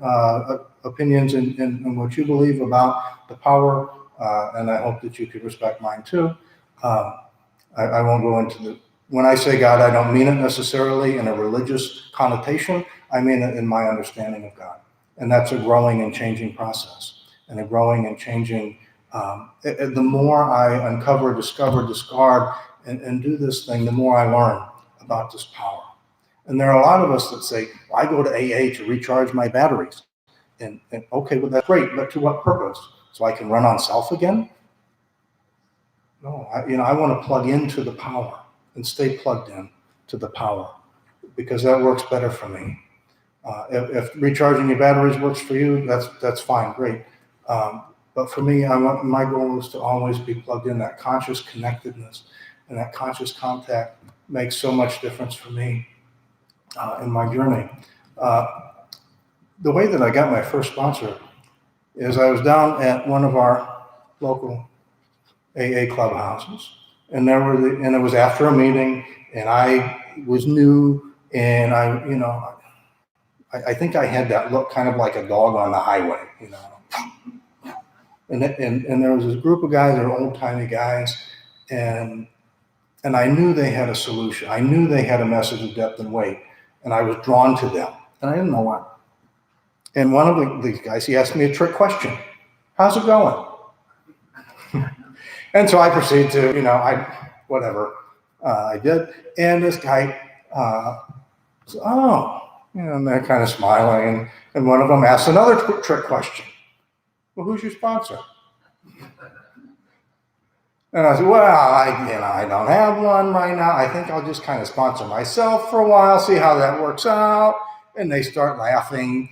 opinions and what you believe about the power, and I hope that you could respect mine too. I won't go into when I say God, I don't mean it necessarily in a religious connotation. I mean it in my understanding of God. And that's a growing and changing process. And a growing and changing, the more I uncover, discover, discard, and do this thing, the more I learn about this power. And there are a lot of us that say, well, I go to AA to recharge my batteries. And okay, well, that's great, but to what purpose? So I can run on self again? No, I want to plug into the power and stay plugged in to the power because that works better for me. If recharging your batteries works for you, that's fine, great. But for me, my goal is to always be plugged in. That conscious connectedness and that conscious contact makes so much difference for me in my journey. The way that I got my first sponsor is I was down at one of our local AA clubhouses, and it was after a meeting, and I was new, and I think I had that look kind of like a dog on the highway, And there was this group of guys that were old-timey guys, and I knew they had a solution. I knew they had a message of depth and weight, and I was drawn to them, and I didn't know why. And one of these guys, he asked me a trick question. How's it going? And so I proceed to, whatever. I did. And this guy, said, oh, and they're kind of smiling. And one of them asked another trick question. Well, who's your sponsor? And I said, well, I don't have one right now. I think I'll just kind of sponsor myself for a while, see how that works out. And they start laughing.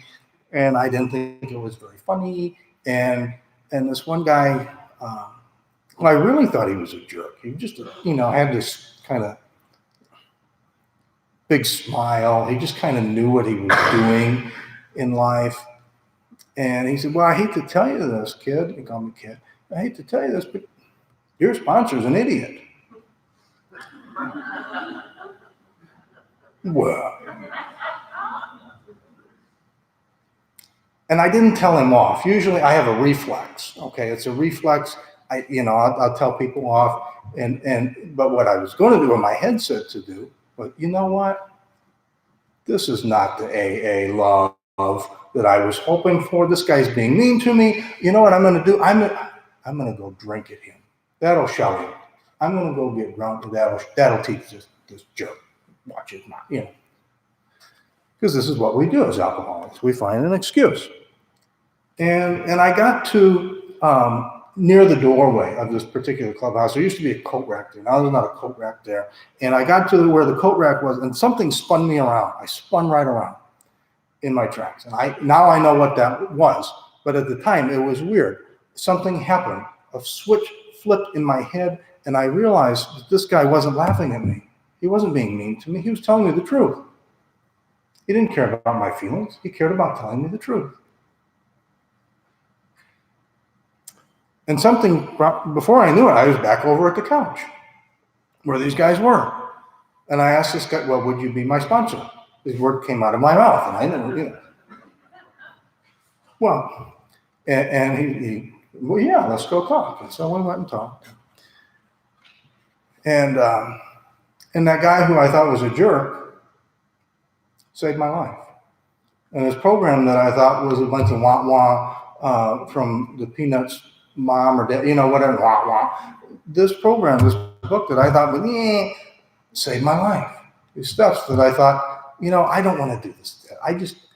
And I didn't think it was very funny. And this one guy, I really thought he was a jerk. He just, had this kind of big smile. He just kind of knew what he was doing in life. And he said, well, I hate to tell you this, kid. He called me kid. I hate to tell you this, but your sponsor's an idiot. Well. And I didn't tell him off. Usually I have a reflex. Okay, it's a reflex. I'll tell people off. But what I was going to do in my head said to do, but you know what? This is not the AA love that I was hoping for. This guy's being mean to me. You know what I'm going to do? I'm going to go drink at him. That'll show him. I'm going to go get drunk. And that'll teach this jerk. Watch it not, Because this is what we do as alcoholics. We find an excuse. And I got to near the doorway of this particular clubhouse. There used to be a coat rack there. Now there's not a coat rack there. And I got to where the coat rack was, and something spun me around. I spun right around in my tracks. And now I know what that was. But at the time, it was weird. Something happened. A switch flipped in my head, and I realized that this guy wasn't laughing at me. He wasn't being mean to me. He was telling me the truth. He didn't care about my feelings. He cared about telling me the truth. And before I knew it, I was back over at the couch where these guys were. And I asked this guy, well, would you be my sponsor? These words came out of my mouth, and I didn't, Well, and he well, yeah, let's go talk. And so we went and talked. And that guy who I thought was a jerk saved my life. And this program that I thought was a bunch of wah-wah from the Peanuts mom or dad, whatever, wah-wah. This program, this book that I thought was, saved my life. These steps that I thought, I don't want to do this.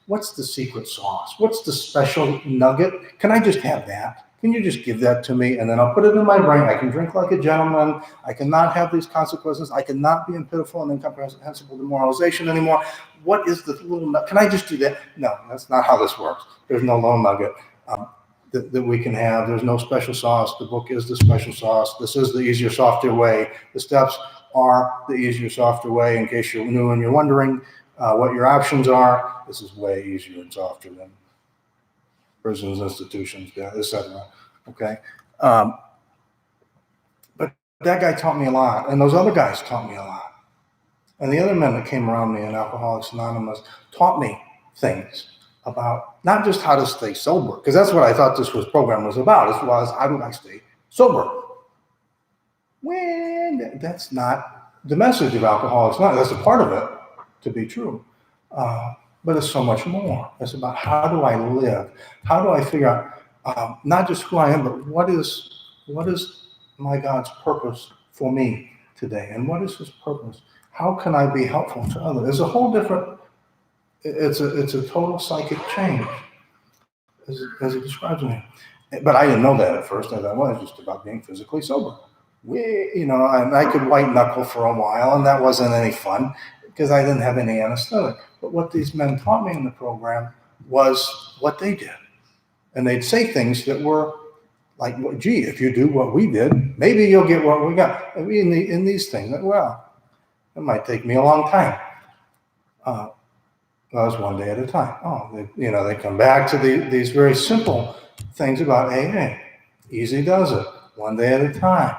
What's the secret sauce? What's the special nugget? Can I just have that? Can you just give that to me? And then I'll put it in my brain. I can drink like a gentleman. I cannot have these consequences. I cannot be in pitiful and incomprehensible demoralization anymore. What is the little nugget? Can I just do that? No, that's not how this works. There's no low nugget that we can have. There's no special sauce. The book is the special sauce. This is the easier, softer way. The steps are the easier, softer way. In case you're new and you're wondering what your options are, this is way easier and softer than prisons, institutions, etc. Okay? But that guy taught me a lot, and those other guys taught me a lot. And the other men that came around me in Alcoholics Anonymous taught me things about not just how to stay sober, because that's what I thought this program was about, as well as how do I stay sober. When that's not the message of Alcoholics Anonymous. That's a part of it to be true. But it's so much more. It's about how do I live? How do I figure out not just who I am, but what is my God's purpose for me today? And what is his purpose? How can I be helpful to others? It's a whole different, it's a total psychic change as it describes me. But I didn't know that at first. I thought, well, it's just about being physically sober. And I could white knuckle for a while, and that wasn't any fun because I didn't have any anesthetic. But what these men taught me in the program was what they did. And they'd say things that were like, well, gee, if you do what we did, maybe you'll get what we got. I mean, in these things, well, it might take me a long time. That was one day at a time. They come back to these very simple things about AA. Easy does it, one day at a time.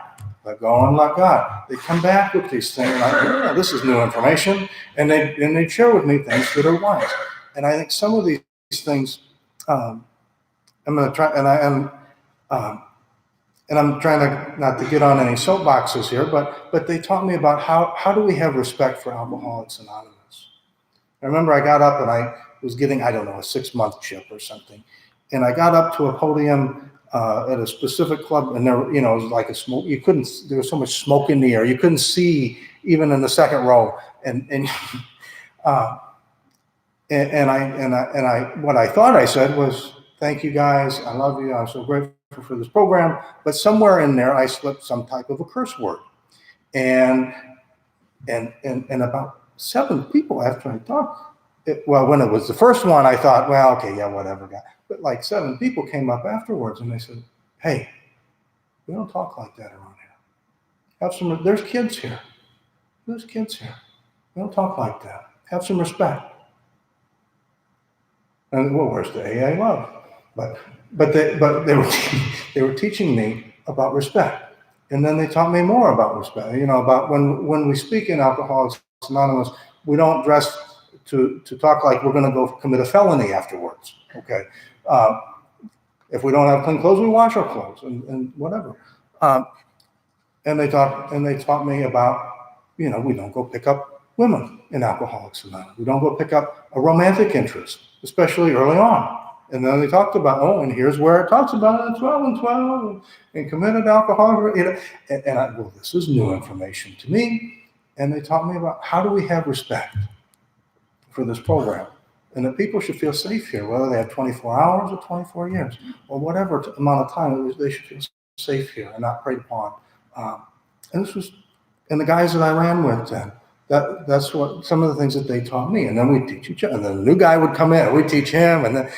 Let go and let God. They come back with these things like, this is new information, and they share with me things that are wise. And I think some of these things, I'm going to try, and I'm trying to not to get on any soapboxes here, but they taught me about how do we have respect for Alcoholics Anonymous. I remember I got up and I was getting, a 6-month chip or something, and I got up to a podium at a specific club, and there, it was like a smoke. There was so much smoke in the air. You couldn't see even in the second row. And what I thought I said was, "Thank you guys. I love you. I'm so grateful for this program." But somewhere in there, I slipped some type of a curse word. And about 7 people after I talked, when it was the first one, I thought, well, okay, yeah, whatever, guy. But like 7 people came up afterwards and they said, "Hey, we don't talk like that around here. There's kids here. There's kids here. We don't talk like that. Have some respect." And well, where's the AA love? But they were teaching me about respect. And then they taught me more about respect. About when we speak in Alcoholics Anonymous, we don't dress to talk like we're going to go commit a felony afterwards. Okay, if we don't have clean clothes, we wash our clothes and whatever. And they taught me about we don't go pick up women in Alcoholics Anonymous. We don't go pick up a romantic interest, especially early on. And then they talked about, and here's where it talks about it, 12 and 12, and committed alcohol. And this is new information to me. And they taught me about how do we have respect for this program, and that people should feel safe here, whether they have 24 hours or 24 years, or whatever amount of time, they should feel safe here and not preyed upon. And the guys that I ran with then, that's what some of the things that they taught me. And then we teach each other. And then a new guy would come in, and we teach him. And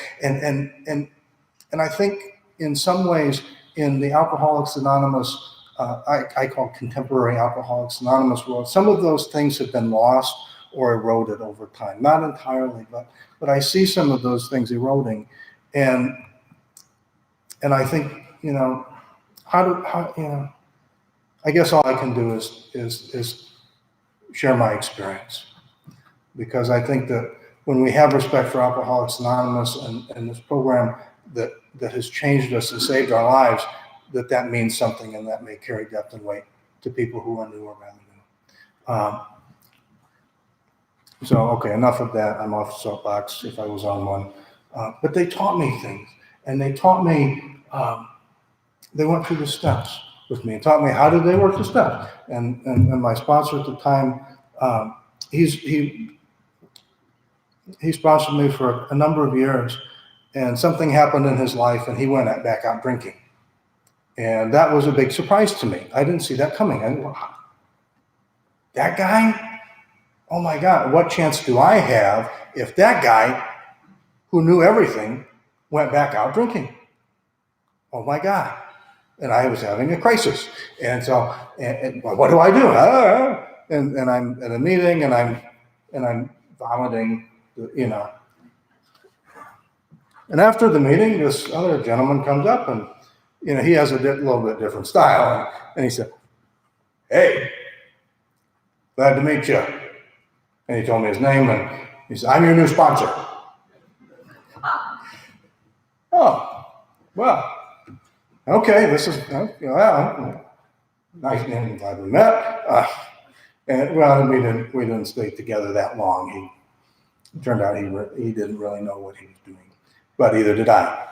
I think in some ways in the Alcoholics Anonymous, I call contemporary Alcoholics Anonymous world, some of those things have been lost or eroded over time. Not entirely, but I see some of those things eroding. And I think, I guess all I can do is share my experience, because I think that when we have respect for Alcoholics Anonymous and this program that has changed us and saved our lives, that means something, and that may carry depth and weight to people who are new or rather new. So, okay, enough of that. I'm off the soapbox if I was on one. But they taught me things, and they taught me, they went through the steps with me and taught me how did they work the steps. And my sponsor at the time, he sponsored me for a number of years, and something happened in his life and he went back out drinking. And that was a big surprise to me. I didn't see that coming. That guy? Oh my God, what chance do I have if that guy who knew everything went back out drinking? Oh my God. And I was having a crisis. And so, and what do I do? And I'm at a meeting and I'm vomiting, And after the meeting, this other gentleman comes up and, he has a little bit different style. And he said, "Hey, glad to meet you." And he told me his name, and he said, "I'm your new sponsor." Oh, well, okay, this is, nice name, glad we met. And we didn't stay together that long. It turned out he didn't really know what he was doing, but either did I.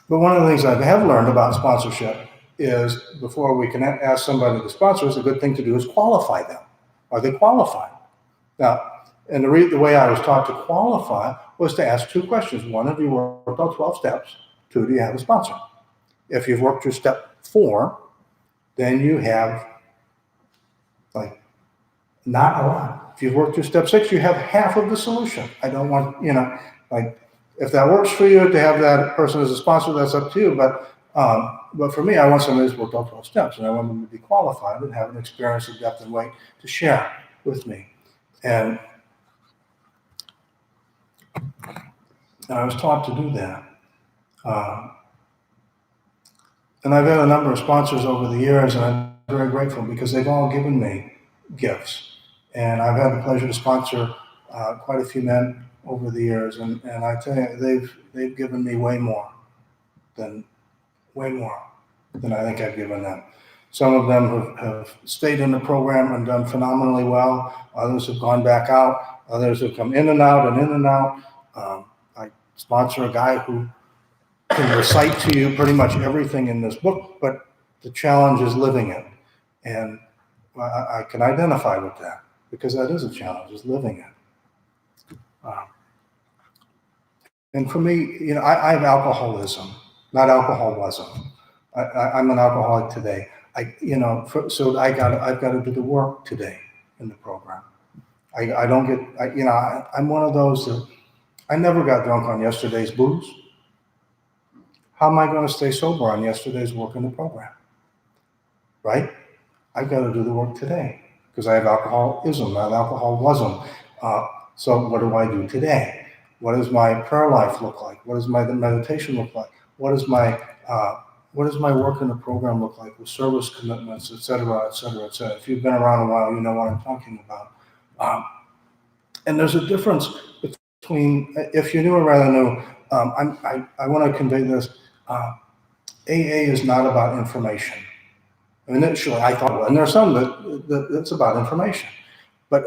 But one of the things I have learned about sponsorship is before we can ask somebody to sponsor us, a good thing to do is qualify them. Are they qualified? Now, and the way I was taught to qualify was to ask 2 questions. 1, have you worked all 12 steps? 2, do you have a sponsor? If you've worked through step 4, then you have not a lot. If you've worked through step 6, you have half of the solution. I don't want, if that works for you to have that person as a sponsor, that's up to you. But for me, I want somebody who's worked all 12 steps, and I want them to be qualified and have an experience of depth and weight to share with me. And I was taught to do that. And I've had a number of sponsors over the years, and I'm very grateful because they've all given me gifts. And I've had the pleasure to sponsor quite a few men over the years, and I tell you, they've given me way more than I think I've given them. Some of them have stayed in the program and done phenomenally well. Others have gone back out. Others have come in and out and in and out. I sponsor a guy who can recite to you pretty much everything in this book, but the challenge is living it. And I can identify with that because that is a challenge, is living it. And for me, I have alcoholism, not alcoholism. I'm an alcoholic today. So I've got to do the work today in the program. I don't get, I'm one of those that I never got drunk on yesterday's booze. How am I going to stay sober on yesterday's work in the program? Right? I've got to do the work today because I have alcoholism, not alcoholism. So what do I do today? What does my prayer life look like? What does my meditation look like? What does my work in the program look like with service commitments, et cetera, et cetera, et cetera? If you've been around a while, you know what I'm talking about. And there's a difference between, if you're new or rather new, I want to convey this. AA is not about information. Initially, I thought, well, and there's some that it's about information, but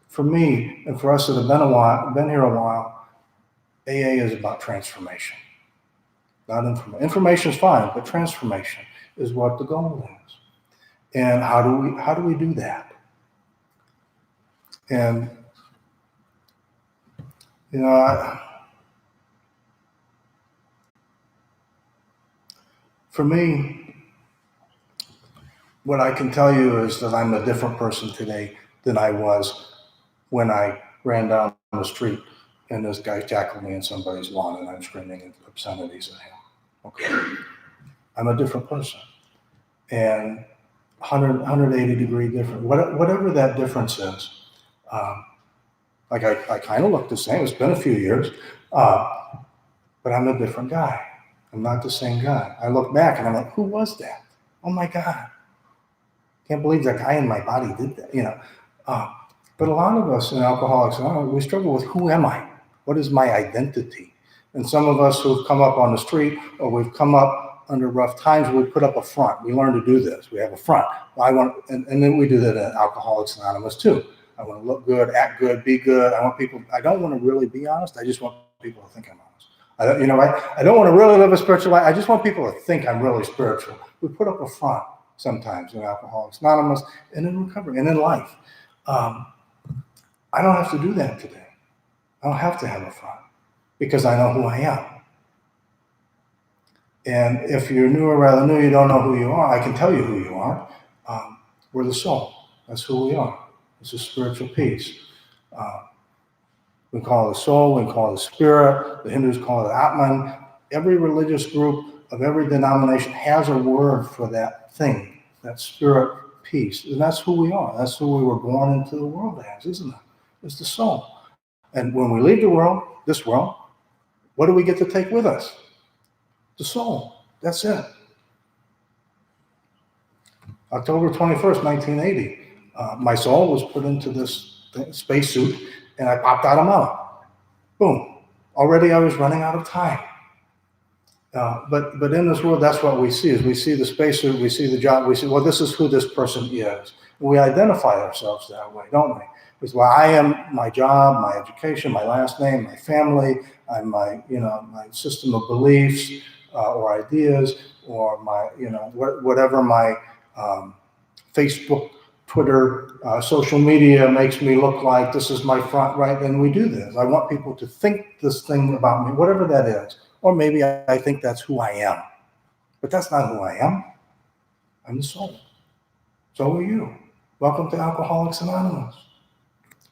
for me and for us that have been here a while, AA is about transformation, not information. Information is fine, but transformation is what the goal is. And how do we do that? And for me, what I can tell you is that I'm a different person today than I was when I ran down the street and this guy tackled me in somebody's lawn and I'm screaming obscenities at him. Okay. I'm a different person. And 180 degree different, whatever that difference is. I kind of look the same. It's been a few years, but I'm a different guy. I'm not the same guy. I look back and I'm like, who was that? Oh my God. Can't believe that guy in my body did that, But a lot of us in Alcoholics Anonymous, we struggle with who am I? What is my identity? And some of us who've come up on the street or we've come up under rough times, we put up a front. We learn to do this. We have a front. And then we do that in Alcoholics Anonymous too. I want to look good, act good, be good. I don't want to really be honest. I just want people to think I'm honest. I don't want to really live a spiritual life. I just want people to think I'm really spiritual. We put up a front sometimes in Alcoholics Anonymous and in recovery and in life. I don't have to do that today. I don't have to have a front because I know who I am. And if you're new or rather new, you don't know who you are, I can tell you who you are. We're the soul. That's who we are. It's a spiritual peace. We call it the soul, we call it the spirit. The Hindus call it Atman. Every religious group of every denomination has a word for that thing, that spirit peace. And that's who we are. That's who we were born into the world as, isn't it? It's the soul. And when we leave the world, this world, what do we get to take with us? The soul. That's it. October 21st, 1980, my soul was put into this spacesuit and I popped out of mouth. Boom. Already I was running out of time. But in this world, that's what we see, is we see the spacesuit, we see the job, we see, well, this is who this person is. We identify ourselves that way, don't we? Because, well, I am my job, my education, my last name, my family, I'm my system of beliefs or ideas, or my, whatever my Facebook, Twitter, social media makes me look like. This is my front, right? And we do this. I want people to think this thing about me, whatever that is. Or maybe I think that's who I am. But that's not who I am. I'm the soul. So are you. Welcome to Alcoholics Anonymous,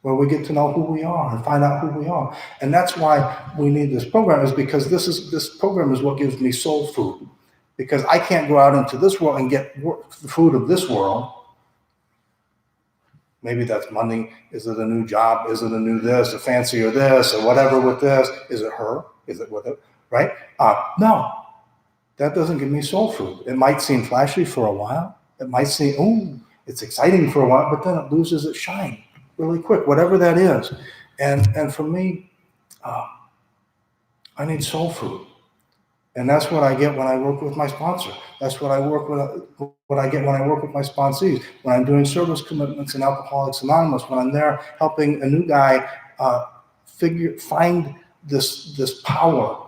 where we get to know who we are and find out who we are. And that's why we need this program, is because this program is what gives me soul food. Because I can't go out into this world and get the food of this world. Maybe that's money. Is it a new job? Is it a new this, a fancier this, or whatever with this? Is it her? Is it with it? Right? No, that doesn't give me soul food. It might seem flashy for a while. It might seem, oh, it's exciting for a while, but then it loses its shine really quick, whatever that is. And for me, I need soul food. And that's what I get when I work with my sponsor. That's what I get when I work with my sponsees, when I'm doing service commitments in Alcoholics Anonymous, when I'm there helping a new guy find this power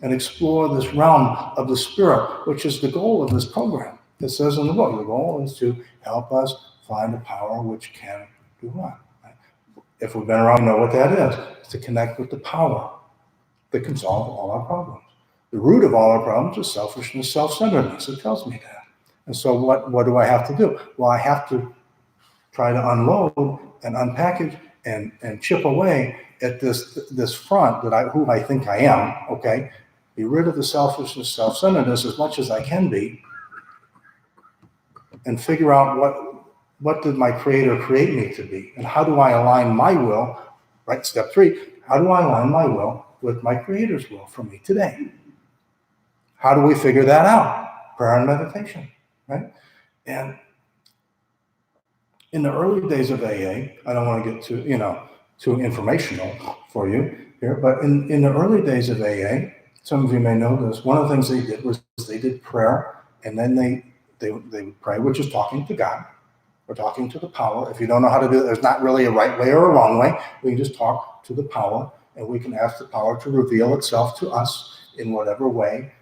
and explore this realm of the spirit, which is the goal of this program. It says in the book, the goal is to help us find a power which can do what? If we've been around, we know what that is. It's to connect with the power that can solve all our problems. The root of all our problems is selfishness, self-centeredness. It tells me that. And so what do I have to do? Well, I have to try to unload and unpackage and chip away at this front that who I think I am, okay? Be rid of the selfishness, self-centeredness as much as I can be, and figure out what did my Creator create me to be, and how do I align my will, right? Step 3, how do I align my will with my Creator's will for me today? How do we figure that out? Prayer and meditation, right? And in the early days of AA, I don't want to get too informational for you here, but in the early days of AA, some of you may know this, one of the things they did was they did prayer, and then they would pray, which is talking to God, or talking to the power. If you don't know how to do it, there's not really a right way or a wrong way. We can just talk to the power, and we can ask the power to reveal itself to us in whatever way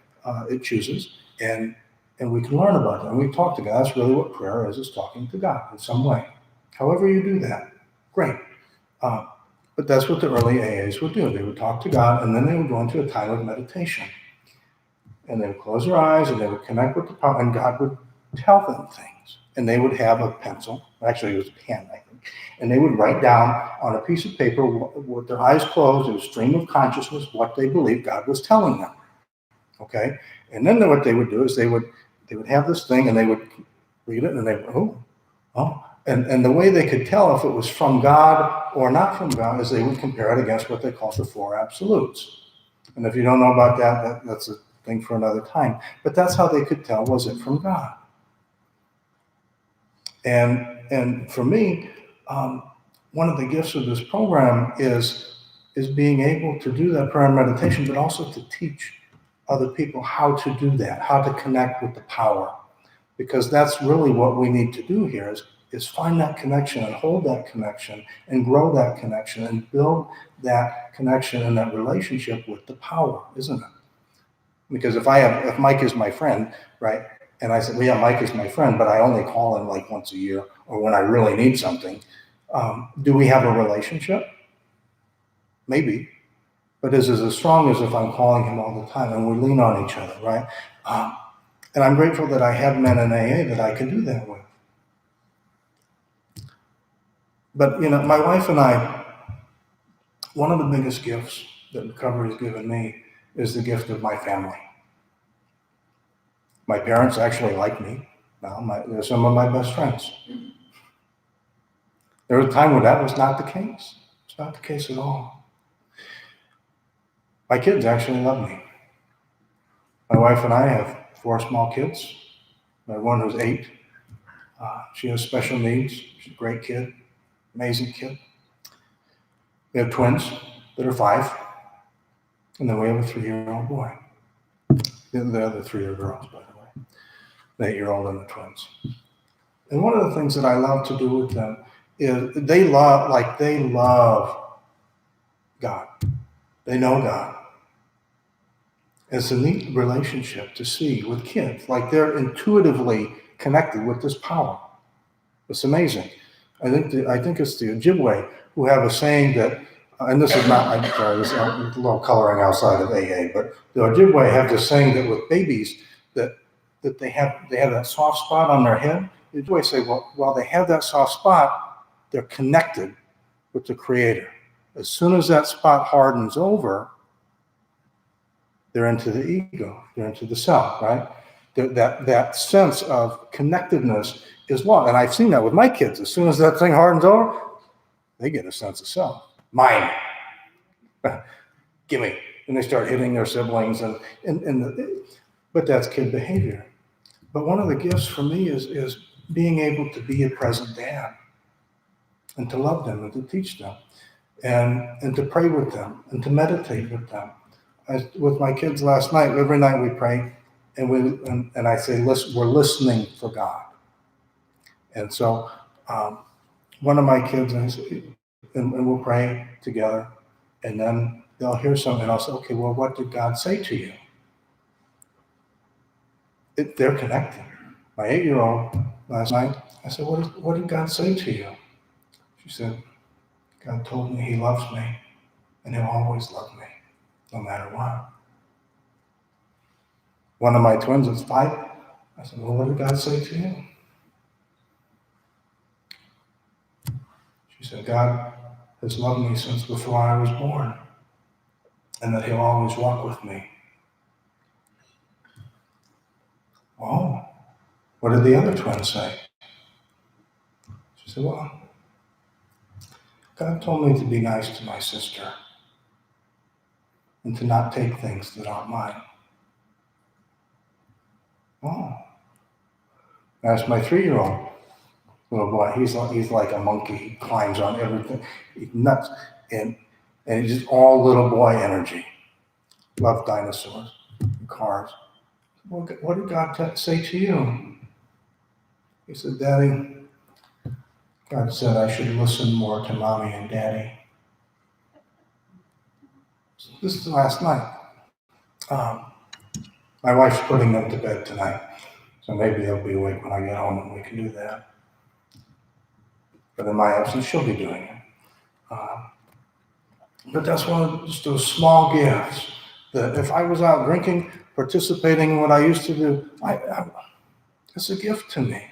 it chooses, and we can learn about it. And we talk to God. That's really what prayer is talking to God in some way. However you do that, great. But that's what the early AAs would do. They would talk to God, and then they would go into a time of meditation. And they would close their eyes, and they would connect with the power, and God would tell them things. And they would have a pencil, actually it was a pen, I think, and they would write down on a piece of paper with their eyes closed, in a stream of consciousness, what they believed God was telling them. Okay? And then what they would do is they would have this thing, and they would read it, and they would, oh. And the way they could tell if it was from God or not from God is they would compare it against what they call the 4 absolutes. And if you don't know about that, that's a thing for another time. But that's how they could tell, was it from God? And for me, one of the gifts of this program is being able to do that prayer and meditation, but also to teach other people how to do that, how to connect with the power. Because that's really what we need to do here is find that connection and hold that connection and grow that connection and build that connection and that relationship with the power, isn't it? Because if Mike is my friend, right? And I said, well, yeah, Mike is my friend, but I only call him like once a year or when I really need something. Do we have a relationship? Maybe. But is it as strong as if I'm calling him all the time and we lean on each other, right? And I'm grateful that I have men in AA that I can do that with. But, my wife and I, one of the biggest gifts that recovery has given me is the gift of my family. My parents actually like me. Now, they're some of my best friends. There was a time when that was not the case. It's not the case at all. My kids actually love me. My wife and I have 4 small kids. My one who's 8. She has special needs. She's a great kid, amazing kid. We have twins that are 5. And then we have a 3-year-old boy. The other 3 are girls, by the way. The 8-year-old and the twins. And one of the things that I love to do with them is they love God. They know God. It's a neat relationship to see with kids. Like they're intuitively connected with this power. It's amazing. I think it's the Ojibwe who have a saying that, and this is not, I'm sorry, this is a little coloring outside of AA, but the Ojibwe have this saying that with babies that they have that soft spot on their head. The Ojibwe say, well, while they have that soft spot, they're connected with the Creator. As soon as that spot hardens over, they're into the ego, they're into the self, right? That sense of connectedness is lost. And I've seen that with my kids. As soon as that thing hardens over, they get a sense of self. Mine. Gimme. And they start hitting their siblings. But that's kid behavior. But one of the gifts for me is being able to be a present dad and to love them and to teach them and to pray with them and to meditate with them. With my kids last night, every night we pray and I say, listen, we're listening for God. And so one of my kids, and we'll pray together, and then they'll hear something and I'll say, okay, well, what did God say to you? They're connected. My 8-year-old last night, I said, what did God say to you? She said, God told me he loves me and he'll always love me, no matter what. One of my twins is 5. I said, well, what did God say to you? She said, God has loved me since before I was born, and that he'll always walk with me. Oh, what did the other twin say? She said, well, God told me to be nice to my sister and to not take things that aren't mine. Oh, that's my 3-year-old little boy. He's like a monkey. He climbs on everything. He's nuts. And he's just all little boy energy. Love dinosaurs and cars. Well, what did God say to you? He said, Daddy, God said I should listen more to Mommy and Daddy. This is last night. My wife's putting them to bed tonight, so maybe they'll be awake when I get home and we can do that. But in my absence, she'll be doing it. But that's one of just those small gifts that if I was out drinking, participating in what I used to do, it's a gift to me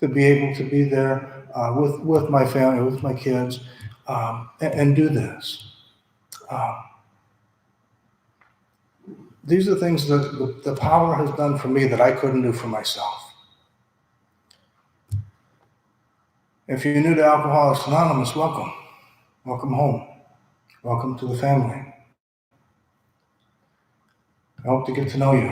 to be able to be there with my family, with my kids, and do this. These are things that the power has done for me that I couldn't do for myself. If you're new to Alcoholics Anonymous, welcome. Welcome home. Welcome to the family. I hope to get to know you.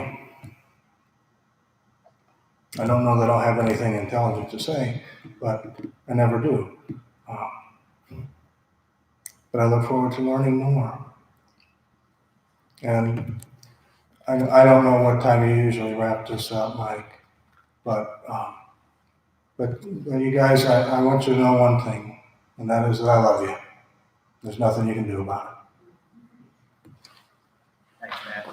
I don't know that I'll have anything intelligent to say, but I never do. But I look forward to learning more. And I don't know what time you usually wrap this up, Mike, but you guys, I want you to know one thing, and that is that I love you. There's nothing you can do about it. Thanks, Matt.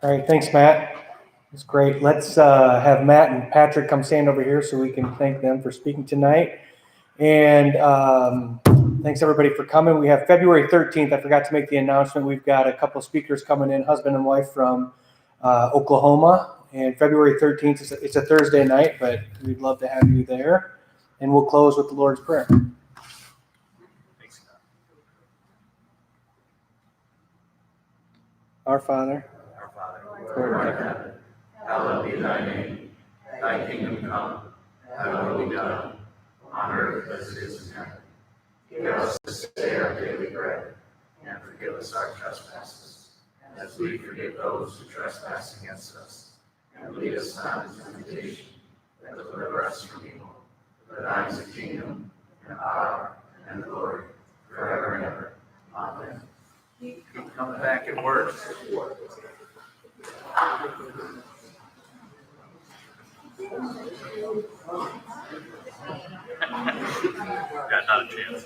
All right, thanks, Matt. That's great. Let's have Matt and Patrick come stand over here so we can thank them for speaking tonight. And thanks everybody for coming. We have February 13th. I forgot to make the announcement. We've got a couple speakers coming in, husband and wife from Oklahoma. And February 13th, it's a Thursday night, but we'd love to have you there. And we'll close with the Lord's Prayer. Thanks. Our Father, who art in heaven, hallowed be thy name. Thy kingdom come, thy will be done, on earth as it is in heaven. Give us this day our daily bread, and forgive us our trespasses, as we forgive those who trespass against us. And lead us not into temptation, but deliver us from evil. For thine is the kingdom, and the power, and the glory, forever and ever. Amen. Keep coming back and work. Got not a chance.